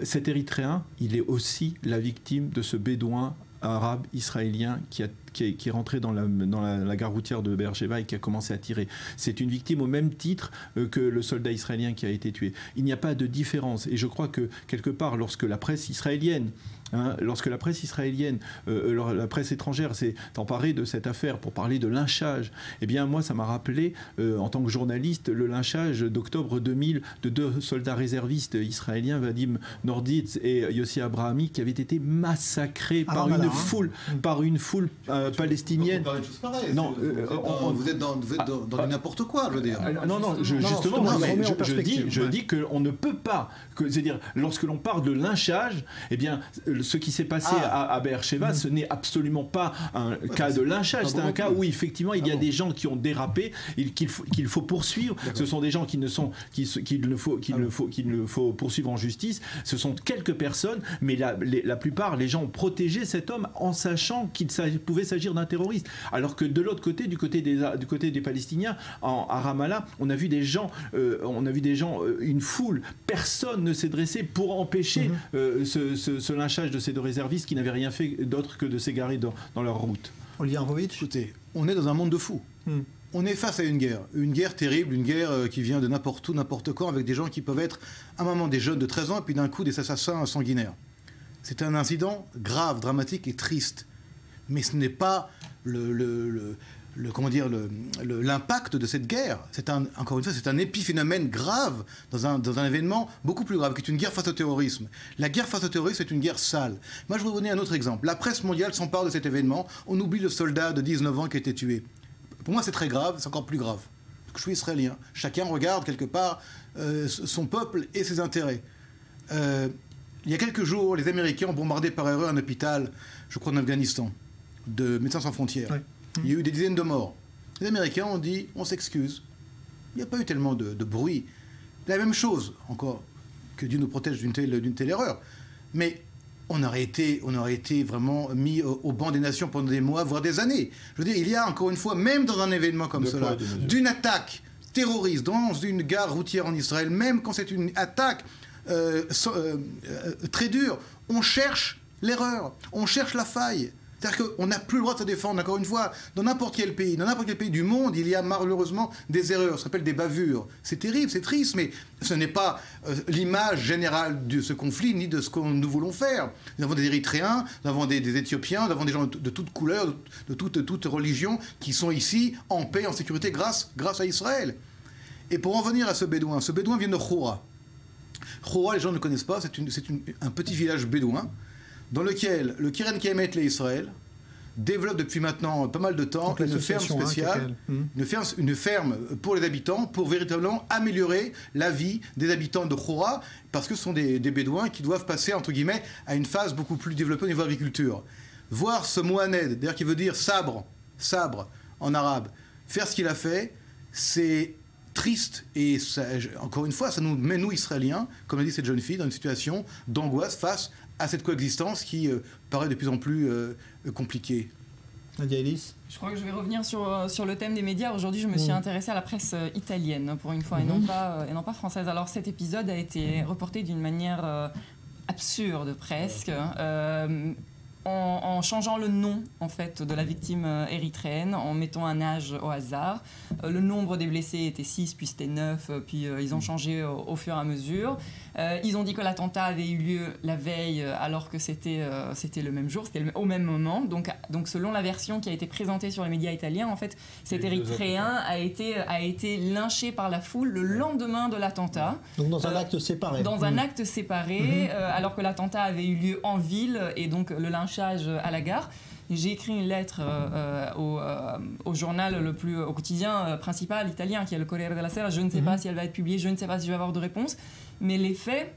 Cet Érythréen, il est aussi la victime de ce bédouin arabe israélien qui est rentré dans la gare routière de Beersheva et qui a commencé à tirer. C'est une victime au même titre que le soldat israélien qui a été tué. Il n'y a pas de différence. Et je crois que, quelque part, lorsque la presse israélienne, la presse étrangère s'est emparée de cette affaire pour parler de lynchage, eh bien moi ça m'a rappelé, en tant que journaliste, le lynchage d'octobre 2000 de 2 soldats réservistes israéliens, Vadim Norditz et Yossi Abrahami, qui avaient été massacrés par une foule palestinienne. Vous parlez de choses pareilles. Non, vous êtes dans n'importe quoi, je veux dire. Je dis qu'on ne peut pas, c'est-à-dire lorsque l'on parle de lynchage, eh bien ce qui s'est passé à Beersheva, ce n'est absolument pas un cas de lynchage, c'est un cas où effectivement il y a des gens qui ont dérapé, qu'il faut poursuivre. Ce sont des gens qu'il faut poursuivre en justice. Ce sont quelques personnes, mais la plupart, les gens ont protégé cet homme en sachant qu'il pouvait s'agir d'un terroriste. Alors que de l'autre côté, du côté des Palestiniens, à Ramallah, on a vu des gens, une foule, personne ne s'est dressé pour empêcher ce lynchage de ces 2 réservistes qui n'avaient rien fait d'autre que de s'égarer dans leur route. Olivier Rovitch. Écoutez, on est dans un monde de fous. On est face à une guerre terrible, une guerre qui vient de n'importe où, n'importe quand, avec des gens qui peuvent être à un moment des jeunes de 13 ans et puis d'un coup des assassins sanguinaires. C'est un incident grave, dramatique et triste. Mais ce n'est pas l'impact de cette guerre. Encore une fois, c'est un épiphénomène grave dans un événement beaucoup plus grave, qui est une guerre face au terrorisme. La guerre face au terrorisme est une guerre sale. Moi, je vais vous donner un autre exemple. La presse mondiale s'empare de cet événement. On oublie le soldat de 19 ans qui a été tué. Pour moi, c'est très grave, c'est encore plus grave. je suis israélien. Chacun regarde quelque part son peuple et ses intérêts. Il y a quelques jours, les Américains ont bombardé par erreur un hôpital, je crois en Afghanistan, de Médecins sans frontières. Oui. Il y a eu des dizaines de morts. Les Américains ont dit, on s'excuse. Il n'y a pas eu tellement de bruit. La même chose, encore, que Dieu nous protège d'une telle erreur. Mais on aurait été vraiment mis au banc des nations pendant des mois, voire des années. Je veux dire, il y a encore une fois, même dans un événement comme cela, d'une attaque terroriste dans une gare routière en Israël, même quand c'est une attaque très dure, on cherche l'erreur, on cherche la faille. C'est-à-dire qu'on n'a plus le droit de se défendre. Encore une fois, dans n'importe quel pays du monde, il y a malheureusement des erreurs, ça s'appelle des bavures. C'est terrible, c'est triste, mais ce n'est pas l'image générale de ce conflit, ni de ce que nous voulons faire. Nous avons des Érythréens, nous avons des Éthiopiens, nous avons des gens de toutes couleurs, de toute religion, qui sont ici en paix, en sécurité, grâce à Israël. Et pour en venir à ce bédouin vient de Khoura. Khoura, les gens ne connaissent pas, c'est un petit village bédouin, dans lequel le Keren Kayemet l'Israël développe depuis maintenant pas mal de temps une ferme spéciale, une ferme pour les habitants, pour véritablement améliorer la vie des habitants de Khoura, parce que ce sont des bédouins qui doivent passer, entre guillemets, à une phase beaucoup plus développée au niveau agriculture. Voir ce Mohaned, d'ailleurs qui veut dire sabre en arabe, faire ce qu'il a fait, c'est triste, et ça, encore une fois, ça nous met, nous, Israéliens, comme l'a dit cette jeune fille, dans une situation d'angoisse face à cette coexistence qui paraît de plus en plus compliquée. Nadia Ellis ? Je crois que je vais revenir sur le thème des médias. Aujourd'hui, je me suis intéressée à la presse italienne, pour une fois, et non pas française. Alors, cet épisode a été reporté d'une manière absurde, presque. En changeant le nom en fait de la victime érythréenne, en mettant un âge au hasard. Le nombre des blessés était 6, puis c'était 9, puis ils ont changé au fur et à mesure. Ils ont dit que l'attentat avait eu lieu la veille alors que c'était le même jour, c'était au même moment. Donc selon la version qui a été présentée sur les médias italiens, en fait, cet Érythréen a été lynché par la foule le lendemain de l'attentat. Donc dans un acte séparé. Dans un acte séparé, alors que l'attentat avait eu lieu en ville, et donc le lynchage à la gare. J'ai écrit une lettre au journal au quotidien principal italien, qui est le Corriere della Sera. Je ne sais pas si elle va être publiée, je ne sais pas si je vais avoir de réponse, mais les faits,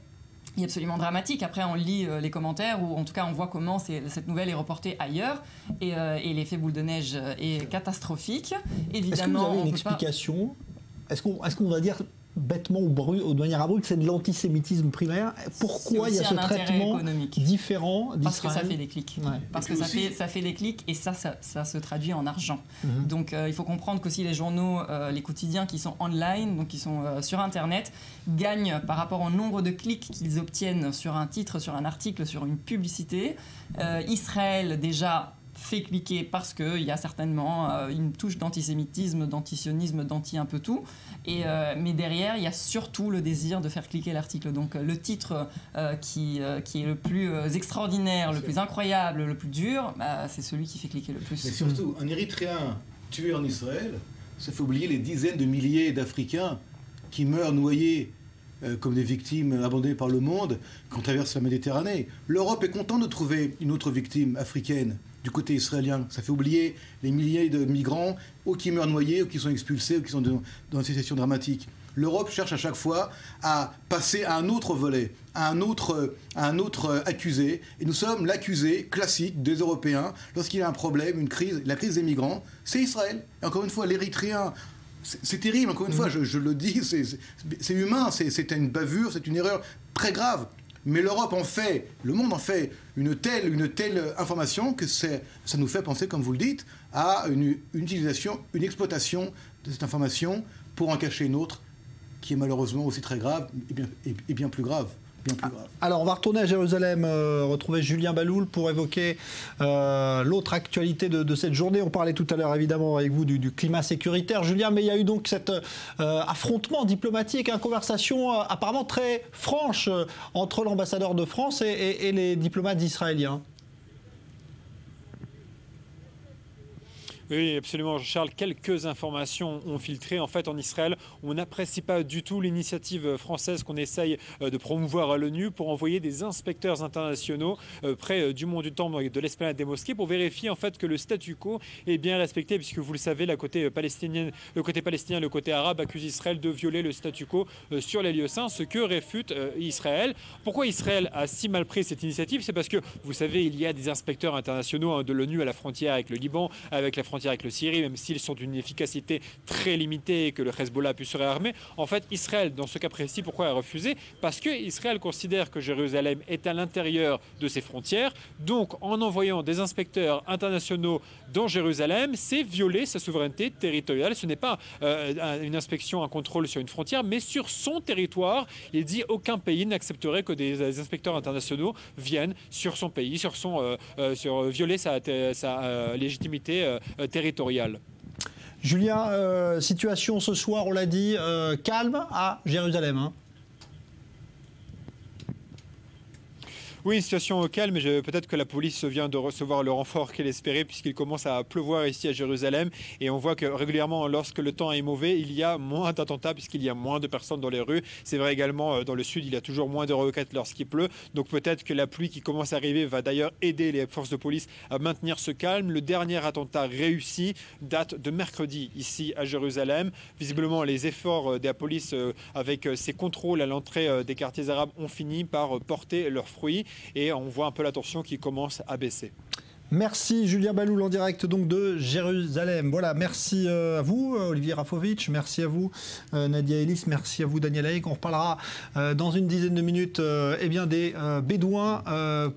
il est absolument dramatique. Après, on lit les commentaires, ou en tout cas, on voit comment cette nouvelle est reportée ailleurs, et l'effet boule de neige est catastrophique. Évidemment, est-ce que vous avez une explication ? Est-ce qu'on va dire bêtement ou de manière abrupte, c'est de l'antisémitisme primaire? Pourquoi il y a ce traitement différent d'Israël? Parce que ça fait des clics. Ouais. Parce que ça fait des clics, et ça se traduit en argent. Donc il faut comprendre qu'aussi les journaux, les quotidiens qui sont online, donc qui sont sur Internet, gagnent par rapport au nombre de clics qu'ils obtiennent sur un titre, sur un article, sur une publicité. Israël, déjà, fait cliquer parce qu'il y a certainement une touche d'antisémitisme, d'antisionisme, d'anti un peu tout. Mais derrière, il y a surtout le désir de faire cliquer l'article. Donc le titre qui est le plus extraordinaire, le plus incroyable, le plus dur, c'est celui qui fait cliquer le plus. Mais surtout, un Érythréen tué en Israël, ça fait oublier les dizaines de milliers d'Africains qui meurent noyés comme des victimes abandonnées par le monde quand on traverse la Méditerranée. L'Europe est contente de trouver une autre victime africaine du côté israélien. Ça fait oublier les milliers de migrants, ou qui meurent noyés, ou qui sont expulsés, ou qui sont dans une situation dramatique. L'Europe cherche à chaque fois à passer à un autre volet, à un autre accusé. Et nous sommes l'accusé classique des Européens lorsqu'il y a un problème, une crise, la crise des migrants, c'est Israël. Et encore une fois, l'Érythréen, c'est terrible, encore une fois, je le dis, c'est humain, c'est une bavure, c'est une erreur très grave. Mais l'Europe en fait, le monde en fait une telle information que ça nous fait penser, comme vous le dites, à une utilisation, une exploitation de cette information pour en cacher une autre qui est malheureusement aussi très grave et bien plus grave. Alors on va retourner à Jérusalem, retrouver Julien Baloul pour évoquer l'autre actualité de cette journée. On parlait tout à l'heure évidemment avec vous du climat sécuritaire, Julien, mais il y a eu donc cet affrontement diplomatique, une conversation apparemment très franche entre l'ambassadeur de France et les diplomates israéliens. Oui, absolument, Charles. Quelques informations ont filtré. En fait, en Israël, on n'apprécie pas du tout l'initiative française qu'on essaye de promouvoir à l'ONU pour envoyer des inspecteurs internationaux près du mont du Temple, de l'esplanade des mosquées, pour vérifier en fait que le statu quo est bien respecté, puisque vous le savez, le côté palestinien, le côté arabe accuse Israël de violer le statu quo sur les lieux saints, ce que réfute Israël. Pourquoi Israël a si mal pris cette initiative? C'est parce que, vous savez, il y a des inspecteurs internationaux de l'ONU à la frontière avec le Liban, avec la frontière avec le Syrie, même s'ils sont d'une efficacité très limitée et que le Hezbollah a pu se réarmer. En fait, Israël, dans ce cas précis, pourquoi a refusé? Parce que Israël considère que Jérusalem est à l'intérieur de ses frontières. Donc, en envoyant des inspecteurs internationaux dans Jérusalem, c'est violer sa souveraineté territoriale. Ce n'est pas une inspection, un contrôle sur une frontière, mais sur son territoire. Il dit aucun pays n'accepterait que des inspecteurs internationaux viennent sur son pays, sur violer sa légitimité territoriale. Julien, situation ce soir, on l'a dit, calme à Jérusalem. Hein. Oui, une situation calme, mais peut-être que la police vient de recevoir le renfort qu'elle espérait, puisqu'il commence à pleuvoir ici à Jérusalem. Et on voit que régulièrement, lorsque le temps est mauvais, il y a moins d'attentats, puisqu'il y a moins de personnes dans les rues. C'est vrai également, dans le sud, il y a toujours moins de requêtes lorsqu'il pleut. Donc peut-être que la pluie qui commence à arriver va d'ailleurs aider les forces de police à maintenir ce calme. Le dernier attentat réussi date de mercredi ici à Jérusalem. Visiblement, les efforts de la police avec ces contrôles à l'entrée des quartiers arabes ont fini par porter leurs fruits. Et on voit un peu la tension qui commence à baisser. Merci Julien Baloul en direct donc de Jérusalem. Voilà, merci à vous Olivier Rafovitch, merci à vous Nadia Ellis, merci à vous Daniel Haïk. On reparlera dans une dizaine de minutes des Bédouins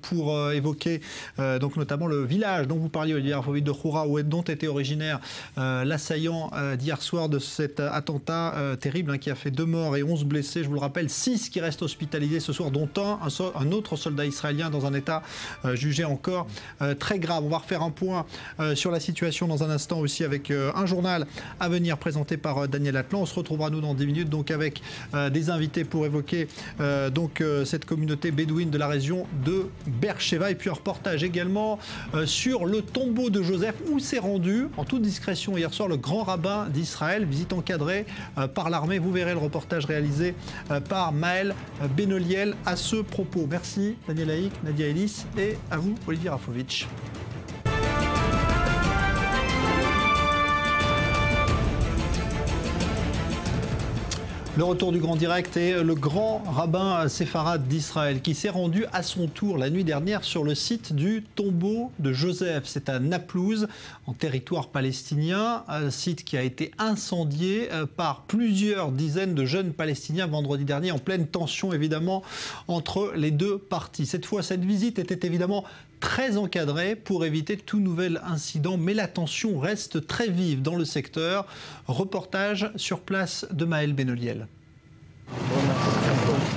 pour évoquer donc notamment le village dont vous parliez Olivier Rafovitch de Khoura, dont était originaire l'assaillant d'hier soir de cet attentat terrible qui a fait 2 morts et 11 blessés. Je vous le rappelle, 6 qui restent hospitalisés ce soir, dont un autre soldat israélien dans un état jugé encore très grave. On va refaire un point sur la situation dans un instant aussi avec un journal à venir présenté par Daniel Atlan. On se retrouvera nous dans 10 minutes donc avec des invités pour évoquer cette communauté bédouine de la région de Beersheva et puis un reportage également sur le tombeau de Joseph où s'est rendu en toute discrétion hier soir le grand rabbin d'Israël, visite encadrée par l'armée. Vous verrez le reportage réalisé par Maël Benoliel à ce propos. Merci Daniel Haïk, Nadia Ellis et à vous Olivier Rafovitch. Le retour du grand direct et le grand rabbin séfarade d'Israël qui s'est rendu à son tour la nuit dernière sur le site du tombeau de Joseph. C'est à Naplouse, en territoire palestinien, un site qui a été incendié par plusieurs dizaines de jeunes Palestiniens vendredi dernier, en pleine tension évidemment entre les deux parties. Cette fois, cette visite était évidemment très encadré pour éviter tout nouvel incident, mais la tension reste très vive dans le secteur. Reportage sur place de Maël Benoliel.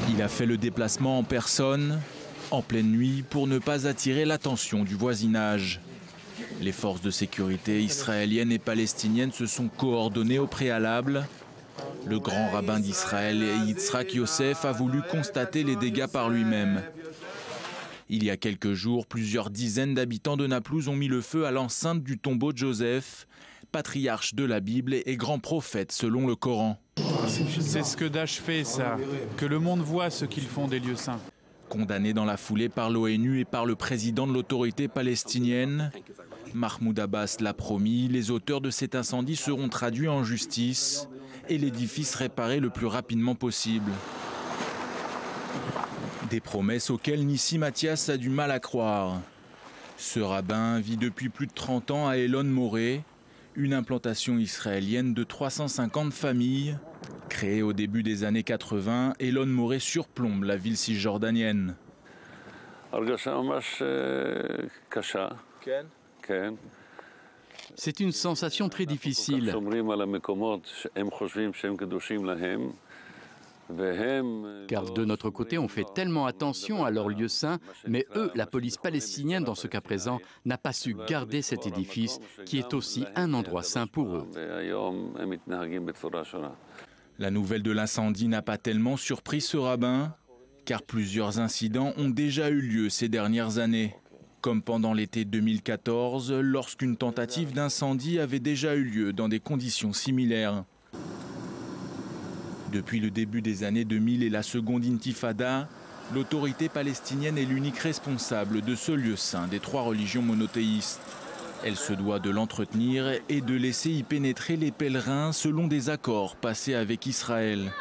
Il a fait le déplacement en personne, en pleine nuit, pour ne pas attirer l'attention du voisinage. Les forces de sécurité israéliennes et palestiniennes se sont coordonnées au préalable. Le grand rabbin d'Israël, Yitzhak Yosef, a voulu constater les dégâts par lui-même. Il y a quelques jours, plusieurs dizaines d'habitants de Naplouse ont mis le feu à l'enceinte du tombeau de Joseph, patriarche de la Bible et grand prophète selon le Coran. C'est ce que Daesh fait, ça. Que le monde voit ce qu'ils font des lieux saints. Condamné dans la foulée par l'ONU et par le président de l'autorité palestinienne, Mahmoud Abbas l'a promis, les auteurs de cet incendie seront traduits en justice et l'édifice réparé le plus rapidement possible. Des promesses auxquelles Nissi Mathias a du mal à croire. Ce rabbin vit depuis plus de 30 ans à Elon Moré, une implantation israélienne de 350 familles. Créée au début des années 80, Elon Moré surplombe la ville cisjordanienne. C'est une sensation très difficile. Car de notre côté, on fait tellement attention à leurs lieux saints, mais eux, la police palestinienne, dans ce cas présent, n'a pas su garder cet édifice, qui est aussi un endroit saint pour eux. La nouvelle de l'incendie n'a pas tellement surpris ce rabbin, car plusieurs incidents ont déjà eu lieu ces dernières années. comme pendant l'été 2014, lorsqu'une tentative d'incendie avait déjà eu lieu dans des conditions similaires. Depuis le début des années 2000 et la seconde intifada, l'autorité palestinienne est l'unique responsable de ce lieu saint des trois religions monothéistes. Elle se doit de l'entretenir et de laisser y pénétrer les pèlerins selon des accords passés avec Israël.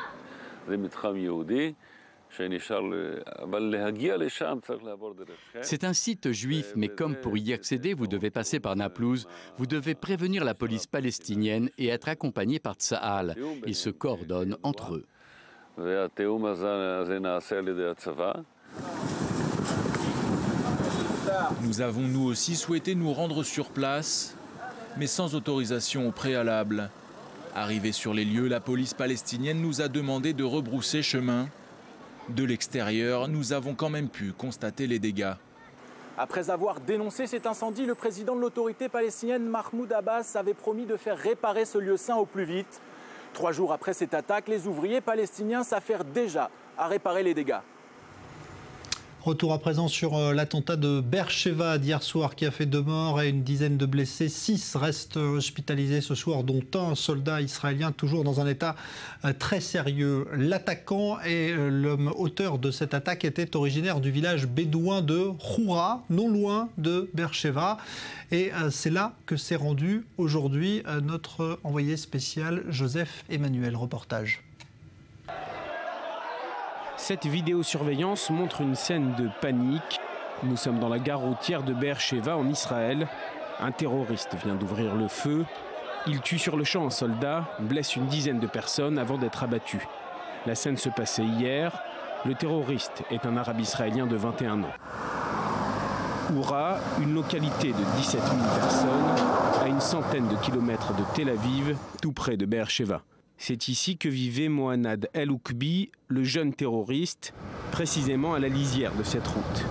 C'est un site juif, mais comme pour y accéder, vous devez passer par Naplouse, vous devez prévenir la police palestinienne et être accompagné par Tsahal. Ils se coordonnent entre eux. Nous avons nous aussi souhaité nous rendre sur place, mais sans autorisation au préalable. Arrivés sur les lieux, la police palestinienne nous a demandé de rebrousser chemin. De l'extérieur, nous avons quand même pu constater les dégâts. Après avoir dénoncé cet incendie, le président de l'autorité palestinienne, Mahmoud Abbas, avait promis de faire réparer ce lieu saint au plus vite. 3 jours après cette attaque, les ouvriers palestiniens s'affairent déjà à réparer les dégâts. Retour à présent sur l'attentat de Beersheva d'hier soir qui a fait 2 morts et une dizaine de blessés. 6 restent hospitalisés ce soir, dont un soldat israélien toujours dans un état très sérieux. L'attaquant et l'homme auteur de cette attaque était originaire du village bédouin de Khoura, non loin de Beersheva. Et c'est là que s'est rendu aujourd'hui notre envoyé spécial Joseph Emmanuel. Reportage. Cette vidéosurveillance montre une scène de panique. Nous sommes dans la gare routière de Beersheva en Israël. Un terroriste vient d'ouvrir le feu. Il tue sur le champ un soldat, blesse une dizaine de personnes avant d'être abattu. La scène se passait hier. Le terroriste est un arabe israélien de 21 ans. Khoura, une localité de 17 000 personnes, à une centaine de kilomètres de Tel Aviv, tout près de Beersheva. C'est ici que vivait Mohanad El-Oukbi, le jeune terroriste, précisément à la lisière de cette route.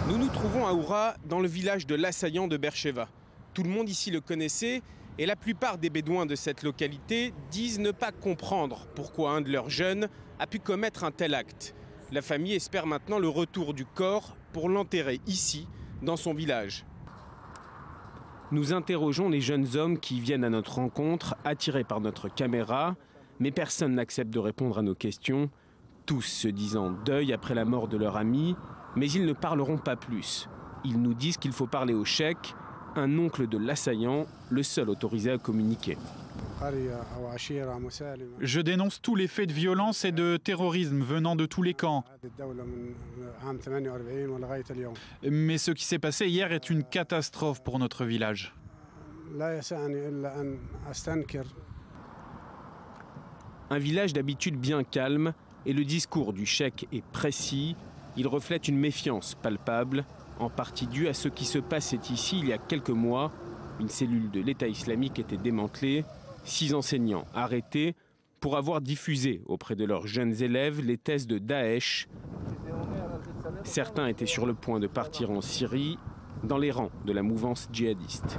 Nous nous trouvons à Khoura, dans le village de l'assaillant de Beersheva. Tout le monde ici le connaissait et la plupart des bédouins de cette localité disent ne pas comprendre pourquoi un de leurs jeunes a pu commettre un tel acte. La famille espère maintenant le retour du corps pour l'enterrer ici, dans son village. Nous interrogeons les jeunes hommes qui viennent à notre rencontre, attirés par notre caméra, mais personne n'accepte de répondre à nos questions, tous se disant deuil après la mort de leur ami, mais ils ne parleront pas plus. Ils nous disent qu'il faut parler au cheikh, un oncle de l'assaillant, le seul autorisé à communiquer. Je dénonce tous les faits de violence et de terrorisme venant de tous les camps. Mais ce qui s'est passé hier est une catastrophe pour notre village. Un village d'habitude bien calme, et le discours du cheikh est précis. Il reflète une méfiance palpable, en partie due à ce qui se passait ici il y a quelques mois. Une cellule de l'État islamique était démantelée, 6 enseignants arrêtés pour avoir diffusé auprès de leurs jeunes élèves les thèses de Daesh. Certains étaient sur le point de partir en Syrie, dans les rangs de la mouvance djihadiste.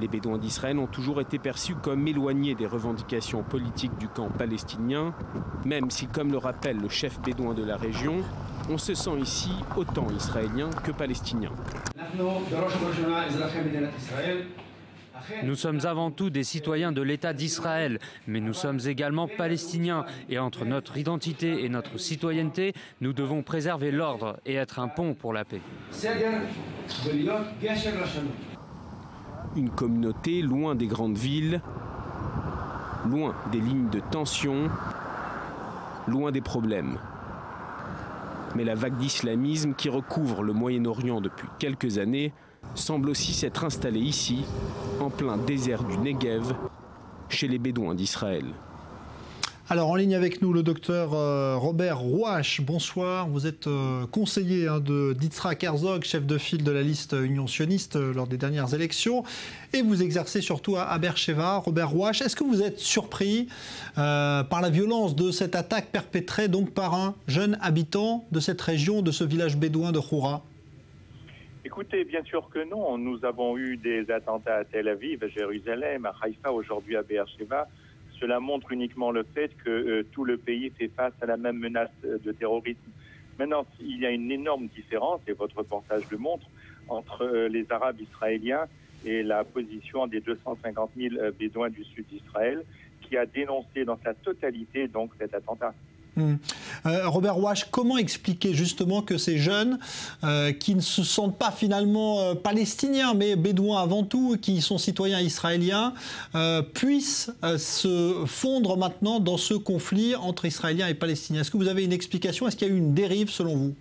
Les Bédouins d'Israël ont toujours été perçus comme éloignés des revendications politiques du camp palestinien, même si, comme le rappelle le chef bédouin de la région, on se sent ici autant israélien que palestinien. Nous sommes avant tout des citoyens de l'État d'Israël, mais nous sommes également palestiniens. Et entre notre identité et notre citoyenneté, nous devons préserver l'ordre et être un pont pour la paix. Une communauté loin des grandes villes, loin des lignes de tension, loin des problèmes. Mais la vague d'islamisme qui recouvre le Moyen-Orient depuis quelques années semble aussi s'être installée ici, en plein désert du Negev, chez les Bédouins d'Israël. Alors en ligne avec nous le docteur Robert Rouache, bonsoir. Vous êtes conseiller d'Yitzhak Herzog, chef de file de la liste Union sioniste lors des dernières élections. Et vous exercez surtout à Beersheva. Robert Rouache, est-ce que vous êtes surpris par la violence de cette attaque perpétrée donc par un jeune habitant de cette région, de ce village bédouin de Khoura? Écoutez, bien sûr que non. Nous avons eu des attentats à Tel Aviv, à Jérusalem, à Haïfa, aujourd'hui à Beersheva. Cela montre uniquement le fait que tout le pays fait face à la même menace de terrorisme. Maintenant, il y a une énorme différence, et votre reportage le montre, entre les Arabes israéliens et la position des 250 000 Bédouins du sud d'Israël, qui a dénoncé dans sa totalité donc cet attentat. Robert Rouache, comment expliquer justement que ces jeunes qui ne se sentent pas finalement palestiniens, mais bédouins avant tout, qui sont citoyens israéliens, puissent se fondre maintenant dans ce conflit entre Israéliens et Palestiniens? Est-ce que vous avez une explication? Est-ce qu'il y a eu une dérive selon vous?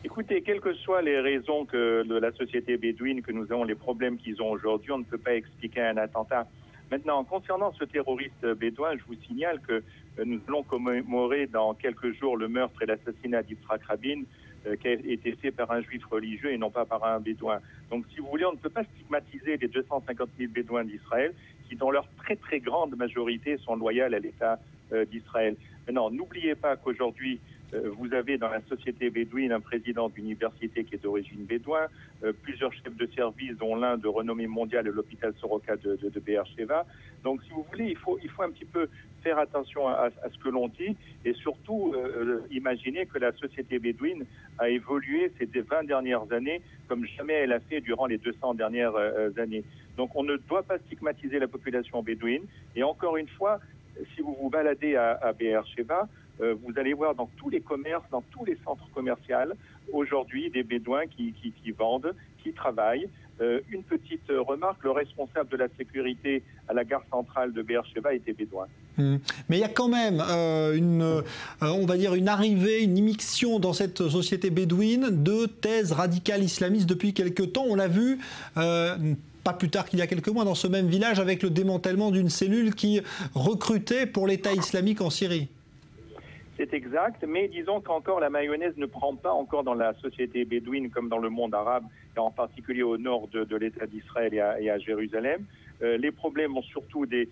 Écoutez, quelles que soient les raisons de la société bédouine, que nous avons les problèmes qu'ils ont aujourd'hui, on ne peut pas expliquer un attentat. Maintenant, concernant ce terroriste bédouin, je vous signale que nous allons commémorer dans quelques jours le meurtre et l'assassinat d'Yitzhak Rabin, qui a été fait par un juif religieux et non pas par un bédouin. Donc, si vous voulez, on ne peut pas stigmatiser les 250 000 bédouins d'Israël, qui dans leur très très grande majorité sont loyaux à l'État d'Israël. Maintenant, n'oubliez pas qu'aujourd'hui, vous avez dans la société bédouine un président d'université qui est d'origine bédouin, plusieurs chefs de service, dont l'un de renommée mondiale, l'hôpital Soroka de Be'er-Sheva. Donc, si vous voulez, il faut un petit peu faire attention à ce que l'on dit et surtout imaginer que la société bédouine a évolué ces 20 dernières années comme jamais elle a fait durant les 200 dernières années. Donc, on ne doit pas stigmatiser la population bédouine. Et encore une fois, si vous vous baladez à Be'er-Sheva, vous allez voir dans tous les commerces, dans tous les centres commerciaux, aujourd'hui des Bédouins qui vendent, qui travaillent. Une petite remarque, le responsable de la sécurité à la gare centrale de Be'er-Sheva était bédouin. Mais il y a quand même on va dire une arrivée, une immixtion dans cette société bédouine de thèses radicales islamistes depuis quelque temps. On l'a vu pas plus tard qu'il y a quelques mois dans ce même village avec le démantèlement d'une cellule qui recrutait pour l'État islamique en Syrie. C'est exact, mais disons qu'encore la mayonnaise ne prend pas encore dans la société bédouine comme dans le monde arabe, et en particulier au nord de l'État d'Israël et à Jérusalem. Les problèmes ont surtout des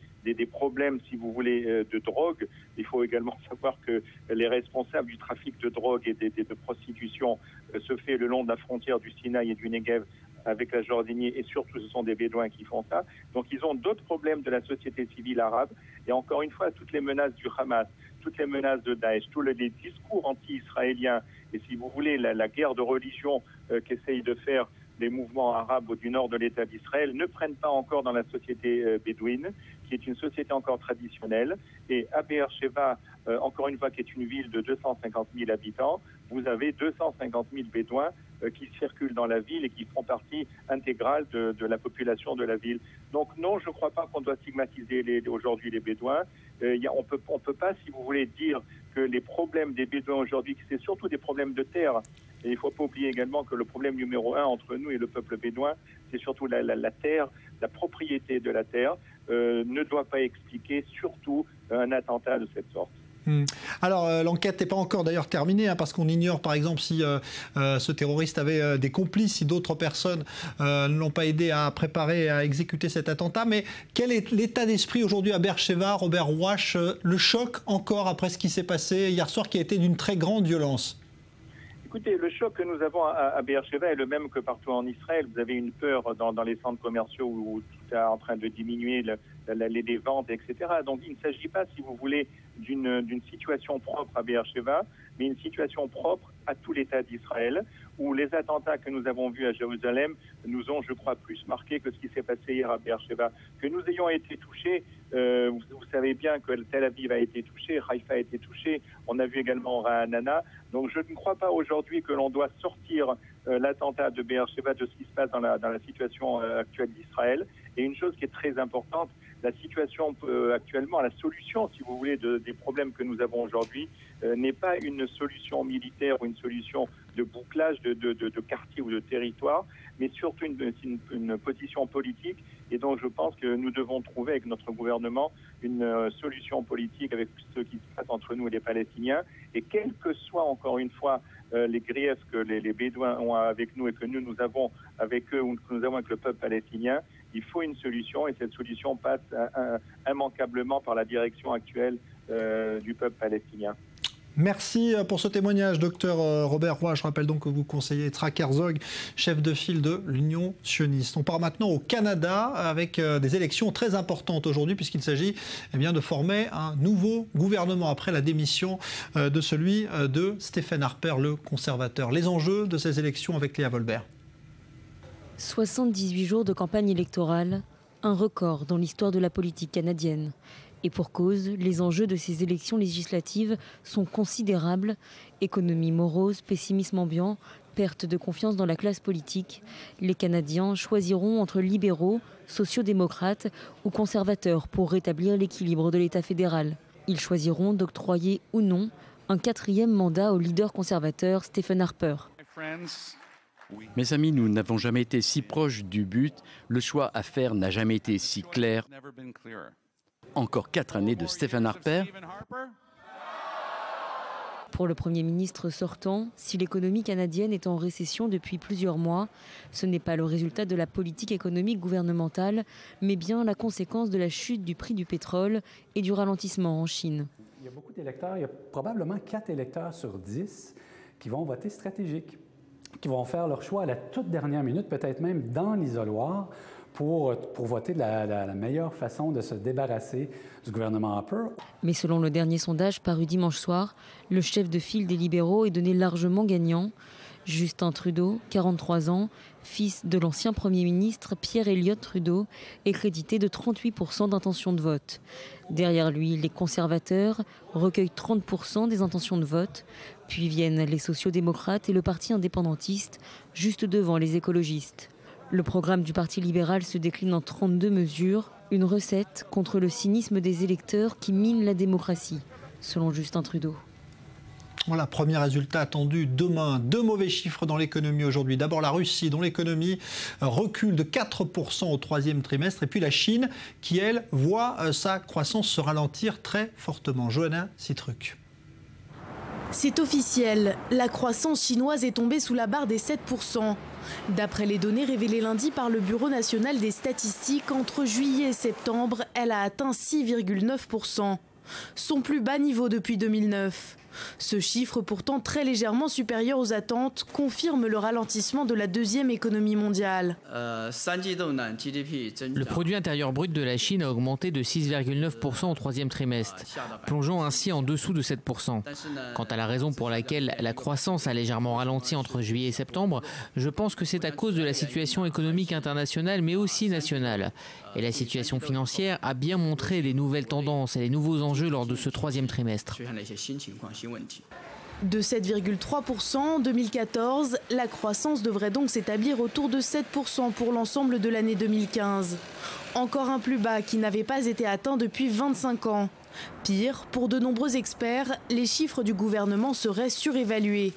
problèmes, si vous voulez, de drogue. Il faut également savoir que les responsables du trafic de drogue et de prostitution se fait le long de la frontière du Sinaï et du Negev avec la Jordanie, et surtout ce sont des Bédouins qui font ça. Donc ils ont d'autres problèmes de la société civile arabe, et encore une fois, toutes les menaces du Hamas, toutes les menaces de Daesh, tous les discours anti-israéliens, et si vous voulez, la guerre de religion qu'essayent de faire les mouvements arabes du nord de l'État d'Israël ne prennent pas encore dans la société bédouine, qui est une société encore traditionnelle. Et à Be'er-Sheva, encore une fois, qui est une ville de 250 000 habitants, vous avez 250 000 Bédouins qui circulent dans la ville et qui font partie intégrale de la population de la ville. Donc non, je ne crois pas qu'on doit stigmatiser aujourd'hui les Bédouins. On peut pas, si vous voulez, dire que les problèmes des Bédouins aujourd'hui, c'est surtout des problèmes de terre. Et il ne faut pas oublier également que le problème numéro 1 entre nous et le peuple bédouin, c'est surtout la terre, la propriété de la terre, ne doit pas expliquer surtout un attentat de cette sorte. Alors, l'enquête n'est pas encore d'ailleurs terminée, parce qu'on ignore par exemple si ce terroriste avait des complices, si d'autres personnes ne l'ont pas aidé à préparer et à exécuter cet attentat. Mais quel est l'état d'esprit aujourd'hui à Be'er-Sheva, Robert Rouache? Le choc encore après ce qui s'est passé hier soir, qui a été d'une très grande violence. Écoutez, le choc que nous avons à Be'er-Sheva est le même que partout en Israël. Vous avez une peur dans les centres commerciaux où tout est en train de diminuer, les ventes, etc. Donc il ne s'agit pas, si vous voulez, d'une situation propre à Be'er-Sheva, mais une situation propre à tout l'État d'Israël, où les attentats que nous avons vus à Jérusalem nous ont, je crois, plus marqué que ce qui s'est passé hier à Be'er-Sheva. Que nous ayons été touchés, vous savez bien que Tel Aviv a été touché, Haïfa a été touché, on a vu également Ra'anana. Donc je ne crois pas aujourd'hui que l'on doit sortir l'attentat de Be'er-Sheva de ce qui se passe dans la situation actuelle d'Israël. Et une chose qui est très importante, la situation actuellement, la solution, si vous voulez, des problèmes que nous avons aujourd'hui n'est pas une solution militaire ou une solution de bouclage de quartier ou de territoire, mais surtout une position politique. Et donc je pense que nous devons trouver avec notre gouvernement une solution politique avec ce qui se passe entre nous et les Palestiniens. Et quels que soient, encore une fois, les griefs que les Bédouins ont avec nous et que nous avons avec eux ou que nous avons avec le peuple palestinien, il faut une solution, et cette solution passe immanquablement par la direction actuelle du peuple palestinien. Merci pour ce témoignage, docteur Robert Roy. Je rappelle donc que vous conseillez Yitzhak Herzog, chef de file de l'Union sioniste. On part maintenant au Canada avec des élections très importantes aujourd'hui puisqu'il s'agit de former un nouveau gouvernement après la démission de celui de Stephen Harper, le conservateur. Les enjeux de ces élections avec Léa Volbert. 78 jours de campagne électorale, un record dans l'histoire de la politique canadienne. Et pour cause, les enjeux de ces élections législatives sont considérables. Économie morose, pessimisme ambiant, perte de confiance dans la classe politique. Les Canadiens choisiront entre libéraux, sociaux-démocrates ou conservateurs pour rétablir l'équilibre de l'État fédéral. Ils choisiront d'octroyer ou non un 4e mandat au leader conservateur Stephen Harper. Mes amis, nous n'avons jamais été si proches du but. Le choix à faire n'a jamais été si clair. Encore 4 années de Stephen Harper. Pour le Premier ministre sortant, si l'économie canadienne est en récession depuis plusieurs mois, ce n'est pas le résultat de la politique économique gouvernementale, mais bien la conséquence de la chute du prix du pétrole et du ralentissement en Chine. Il y a beaucoup d'électeurs, il y a probablement 4 électeurs sur 10 qui vont voter stratégique, qui vont faire leur choix à la toute dernière minute, peut-être même dans l'isoloir, pour voter de la meilleure façon de se débarrasser du gouvernement Harper. Mais selon le dernier sondage paru dimanche soir, le chef de file des libéraux est donné largement gagnant. Justin Trudeau, 43 ans, fils de l'ancien Premier ministre Pierre Elliott Trudeau, est crédité de 38% d'intentions de vote. Derrière lui, les conservateurs recueillent 30% des intentions de vote, puis viennent les sociaux-démocrates et le parti indépendantiste, juste devant les écologistes. Le programme du Parti libéral se décline en 32 mesures, une recette contre le cynisme des électeurs qui minent la démocratie, selon Justin Trudeau. Voilà, premier résultat attendu demain. 2 mauvais chiffres dans l'économie aujourd'hui. D'abord la Russie, dont l'économie recule de 4% au 3e trimestre. Et puis la Chine, qui, elle, voit sa croissance se ralentir très fortement. Johanna Citruc. C'est officiel, la croissance chinoise est tombée sous la barre des 7%. D'après les données révélées lundi par le Bureau national des statistiques, entre juillet et septembre, elle a atteint 6,9%. Son plus bas niveau depuis 2009. Ce chiffre, pourtant très légèrement supérieur aux attentes, confirme le ralentissement de la 2e économie mondiale. Le produit intérieur brut de la Chine a augmenté de 6,9% au 3e trimestre, plongeant ainsi en dessous de 7%. Quant à la raison pour laquelle la croissance a légèrement ralenti entre juillet et septembre, je pense que c'est à cause de la situation économique internationale mais aussi nationale. Et la situation financière a bien montré les nouvelles tendances et les nouveaux enjeux lors de ce 3e trimestre. De 7,3% en 2014, la croissance devrait donc s'établir autour de 7% pour l'ensemble de l'année 2015. Encore un plus bas qui n'avait pas été atteint depuis 25 ans. Pire, pour de nombreux experts, les chiffres du gouvernement seraient surévalués.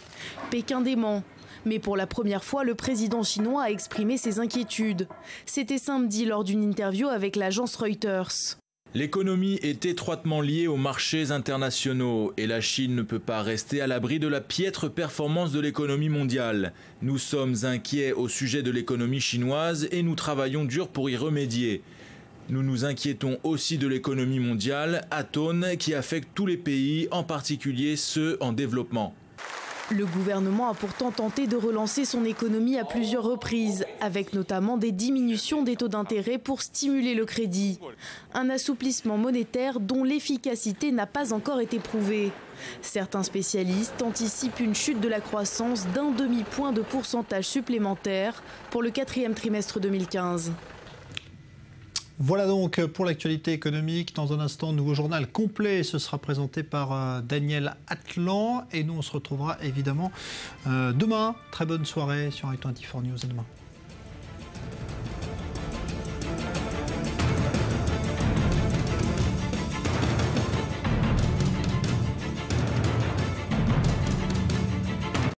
Pékin dément. Mais pour la première fois, le président chinois a exprimé ses inquiétudes. C'était samedi lors d'une interview avec l'agence Reuters. L'économie est étroitement liée aux marchés internationaux et la Chine ne peut pas rester à l'abri de la piètre performance de l'économie mondiale. Nous sommes inquiets au sujet de l'économie chinoise et nous travaillons dur pour y remédier. Nous nous inquiétons aussi de l'économie mondiale, atone, qui affecte tous les pays, en particulier ceux en développement. Le gouvernement a pourtant tenté de relancer son économie à plusieurs reprises, avec notamment des diminutions des taux d'intérêt pour stimuler le crédit. Un assouplissement monétaire dont l'efficacité n'a pas encore été prouvée. Certains spécialistes anticipent une chute de la croissance d'1 demi-point de pourcentage supplémentaire pour le 4e trimestre 2015. Voilà donc pour l'actualité économique. Dans un instant, nouveau journal complet. Ce sera présenté par Daniel Atlan. Et nous, on se retrouvera évidemment demain. Très bonne soirée sur i24 News. À demain.